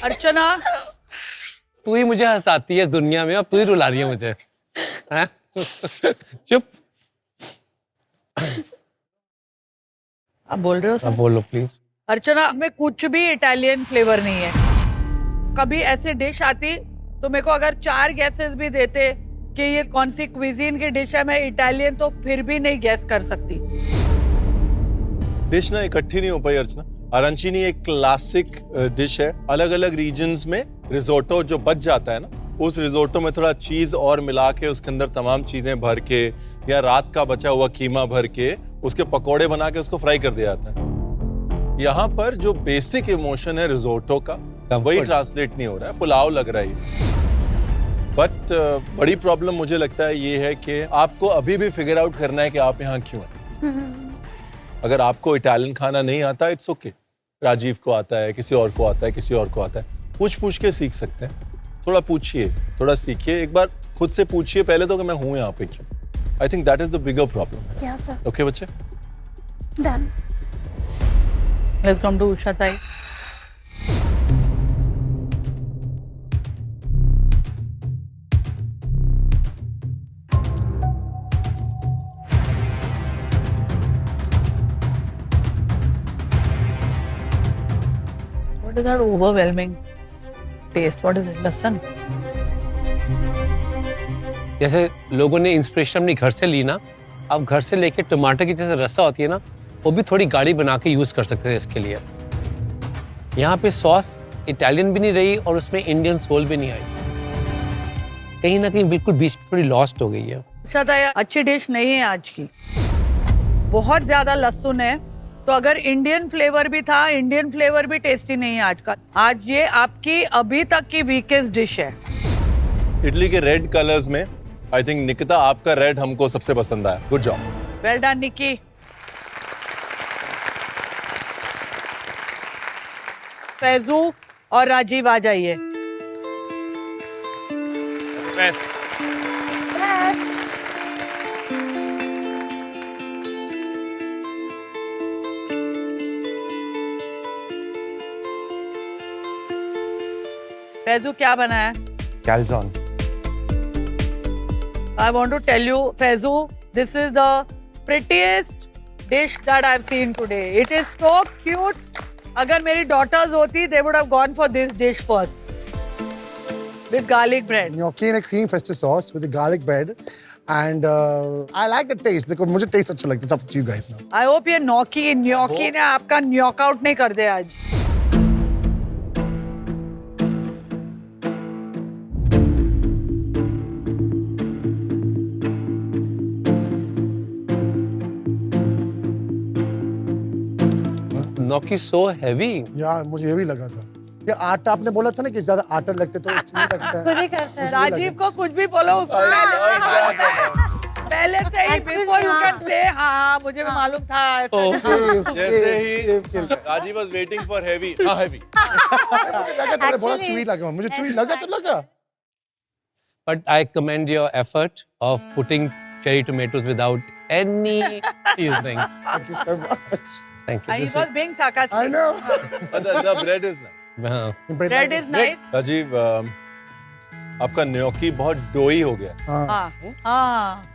अर्चना, तू ही मुझे हंसाती है इस दुनिया में, अब तू ही रुला रही है मुझे। हैं? चुप। आप बोल रहे हो? अब बोलो प्लीज। अर्चना, इसमें कुछ भी इटालियन फ्लेवर नहीं है। कभी ऐसे डिश आती तो मेरे को अगर 4 गैसेस भी देते कि ये कौन सी क्विजीन की डिश है, मैं इटालियन तो फिर भी नहीं गैस कर सकती। डिश ना इकट्ठी नहीं हो पाई अर्चना। अरांचीनी एक क्लासिक डिश है। अलग अलग रीजन्स में रिजोटो जो बच जाता है ना, उस रिजोटो में थोड़ा चीज और मिला के उसके अंदर तमाम चीजें भर के या रात का बचा हुआ कीमा भर के उसके पकोड़े बना के उसको फ्राई कर दिया जाता है। यहाँ पर जो बेसिक इमोशन है रिजोटो का, वही ट्रांसलेट नहीं हो रहा है, पुलाव लग रहा है। बट बड़ी प्रॉब्लम मुझे लगता है ये है कि आपको अभी भी फिगर आउट करना है कि आप यहाँ क्यों हैं। अगर आपको इटालियन खाना नहीं आता, इट्स ओके। राजीव को आता है, किसी और को आता है, किसी और को आता है, पूछ के सीख सकते हैं। थोड़ा पूछिए, थोड़ा सीखिए, एक बार खुद से पूछिए पहले तो कि मैं हूँ यहाँ पे क्यों। I think that is the bigger problem. Yes sir. Okay बच्चे, done. Let's come to Usha ताई। What is that overwhelming taste? What is it? लहसुन? जैसे लोगों ने इंस्पिरेशन अपनी घर से ली ना, अब घर से लेके टमाटर की जैसे रसा होती है ना, वो भी थोड़ी गाढ़ी बना के यूज कर सकते थे इसके लिए। यहाँ पे सॉस इटालियन भी नहीं रही और उसमें इंडियन सोल भी नहीं आई। कहीं ना कहीं बिल्कुल बीच में थोड़ी लॉस्ट हो गई है। अच्छी डिश नहीं है आज की। बहुत ज्यादा लहसुन है, तो अगर इंडियन फ्लेवर भी था, इंडियन फ्लेवर भी टेस्टी नहीं है आज का। आज ये आपकी अभी तक की वीकेस्ट डिश है। इडली के रेड कलर्स में आई थिंक निकिता आपका रेड हमको सबसे पसंद आया। Good job. वेल डन निकी। फैजू और राजीव आ जाइए। फैजू क्या बना है? कैल्जोन। I want to tell you, Faizu, this is the prettiest dish that I've seen today. It is so cute. अगर मेरी daughters होती, they would have gone for this dish first. With garlic bread. Gnocchi in a cream pesto sauce with the garlic bread. And I like the taste. देखो मुझे taste अच्छा लगता है। It's up to you guys now. I hope ये gnocchi ने आपका knock out नहीं कर दे आज। gnocchi so heavy। यार मुझे ये भी लगा था। ये आटा आपने बोला था ना कि ज्यादा आटा लगते तो नहीं लगता है। खुद ही करता है। राजीव को कुछ भी बोलो उसको पहले से ही before you can say हाँ मुझे भी मालूम था। जैसे ही Rajiv was waiting for heavy, हाँ heavy। मुझे लगा था बोला चुई लगा, मुझे चुई लगा तो लगा। But I commend your effort of putting cherry tomatoes without any seasoning. Thank you so much. Thank you. He was being sarcastic. I know. But the bread is nice. हाँ। Bread is nice. राजीव आपका न्योकी बहुत डोई हो गया। हाँ हाँ।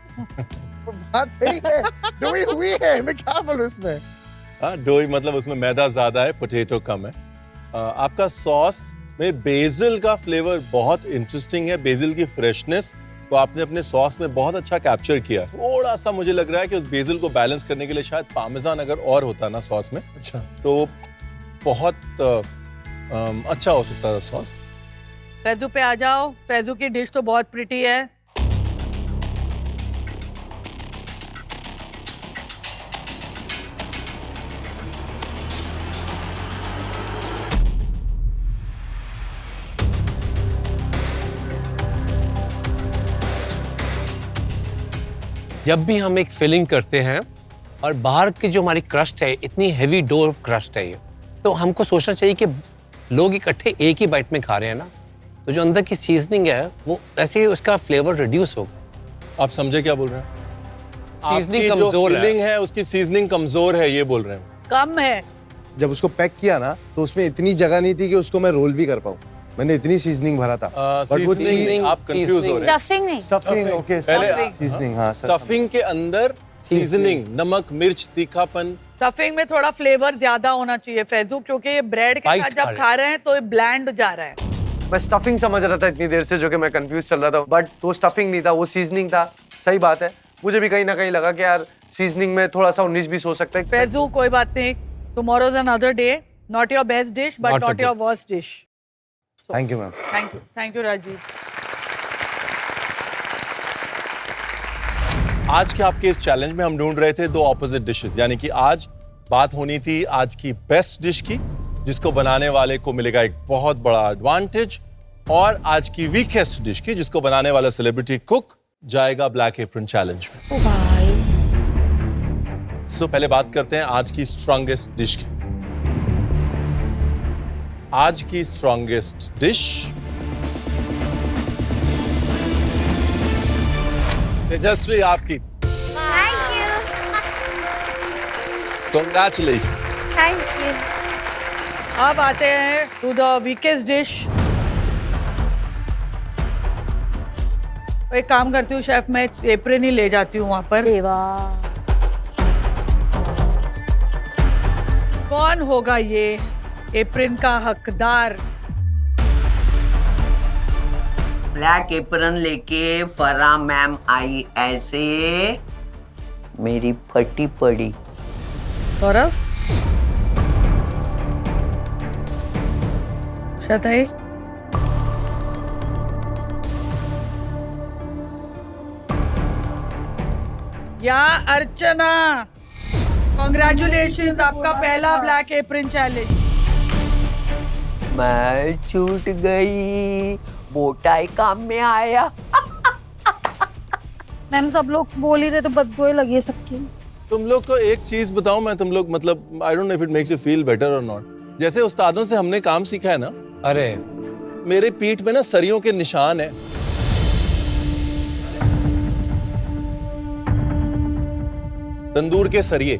बात सही है, डोई हुई है, मैं क्या बोलूं इसमें? हाँ डोई मतलब उसमें मैदा ज्यादा है, पोटैटो कम है। आपका सॉस में बेसिल का फ्लेवर बहुत इंटरेस्टिंग है, बेसिल की फ्रेशनेस तो आपने अपने सॉस में बहुत अच्छा कैप्चर किया। थोड़ा सा मुझे लग रहा है कि उस बेसिल को बैलेंस करने के लिए शायद पार्मेजान अगर और होता ना सॉस में, अच्छा तो बहुत अच्छा हो सकता था सॉस। फैजू पे आ जाओ। फैजू की डिश तो बहुत प्रिटी है। जब भी हम एक फिलिंग करते हैं और बाहर की जो हमारी क्रस्ट है इतनी हैवी डो क्रस्ट है ये, तो हमको सोचना चाहिए कि लोग इकट्ठे एक ही बाइट में खा रहे हैं ना, तो जो अंदर की सीजनिंग है वो ऐसे ही उसका फ्लेवर रिड्यूस होगा। आप समझे क्या बोल रहे हैं? सीजनिंग आपकी जो कमजोर फीलिंग है उसकी सीजनिंग कमजोर है, ये बोल रहे हैं। कम है। जब उसको पैक किया ना तो उसमें इतनी जगह नहीं थी कि उसको मैं रोल भी कर पाऊँ। मैंने इतनी सीजनिंग भरा था। बट वो चीज आप कंफ्यूज हो रहे हैं। स्टफिंग नहीं, स्टफिंग ओके, पहले सीजनिंग। हाँ स्टफिंग के अंदर सीजनिंग, नमक, मिर्च, तीखापन। स्टफिंग में थोड़ा फ्लेवर ज्यादा होना चाहिए फैजू, क्योंकि ये ब्रेड के साथ जब खा रहे हैं तो ये ब्लैंड जा रहा है। मैं स्टफिंग समझ रहा था इतनी देर से, जो कि मैं कंफ्यूज चल रहा था, बट वो स्टफिंग नहीं था, वो सीजनिंग था। सही बात है, मुझे भी कहीं ना कहीं लगा कि यार सीजनिंग में थोड़ा सा 19-20 हो सकता है। फैजू कोई बात नहीं, tomorrow is another day, not your best dish but not your worst dish. Thank you ma'am. Thank you Rajeev. आज के आपके इस चैलेंज में हम ढूंढ रहे थे दो ऑपोजिट डिशेस, यानी कि आज बात होनी थी आज की बेस्ट डिश की, जिसको बनाने वाले को मिलेगा एक बहुत बड़ा एडवांटेज, और आज की वीकेस्ट डिश की, जिसको बनाने वाला सेलिब्रिटी कुक जाएगा ब्लैक एप्रन चैलेंज में। सो पहले बात करते हैं आज की स्ट्रॉन्गेस्ट डिश की। आज की स्ट्रॉन्गेस्ट डिश तेजस्वी आपकी। Congratulations. Thank you. अब आते हैं टू द वीकेस्ट डिश। एक काम करती हूँ शेफ, मैं एप्रन ही ले जाती हूँ वहां पर। कौन होगा ये एप्रन का हकदार? ब्लैक एप्रन लेके फरा मैम आई ऐसे, मेरी फटी पड़ी। गौरव, शताई, या अर्चना, कॉन्ग्रेचुलेशन, आपका पहला ब्लैक एप्रन चैलेंज। मैं छूट गई, मोटाई काम में आया। मैम सब लोग बोल ही रहे तो बदबू लगी है सबकी। तुम लोग को एक चीज बताऊं मैं, तुम लोग मतलब I don't know if it makes you feel better और नॉट, जैसे उस्तादों से हमने काम सीखा है ना, अरे मेरे पीठ में ना सरियों के निशान है। तंदूर के सरिये,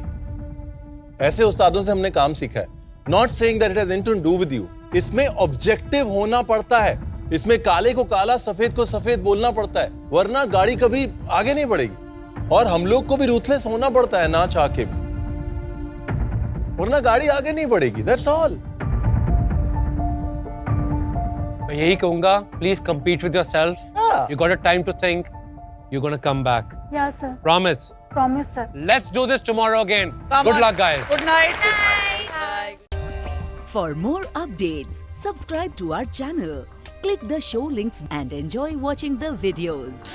ऐसे उस्तादों से हमने काम सीखा है। Not saying that it has anything to do with you, इसमें ऑब्जेक्टिव होना पड़ता है, इसमें काले को काला, सफेद को सफेद बोलना पड़ता है, वरना गाड़ी कभी आगे नहीं बढ़ेगी। और हम लोग को भी रूथलेस होना पड़ता है ना चाह के भी, वरना गाड़ी आगे नहीं बढ़ेगी। That's all. मैं यही कहूंगा, please compete with yourself. You got a time to think. You're gonna come back. Yes sir. Promise. Promise sir. Let's do this tomorrow again. Come Good on. luck, guys. Good night. For more updates, subscribe to our channel, click the show links and enjoy watching the videos.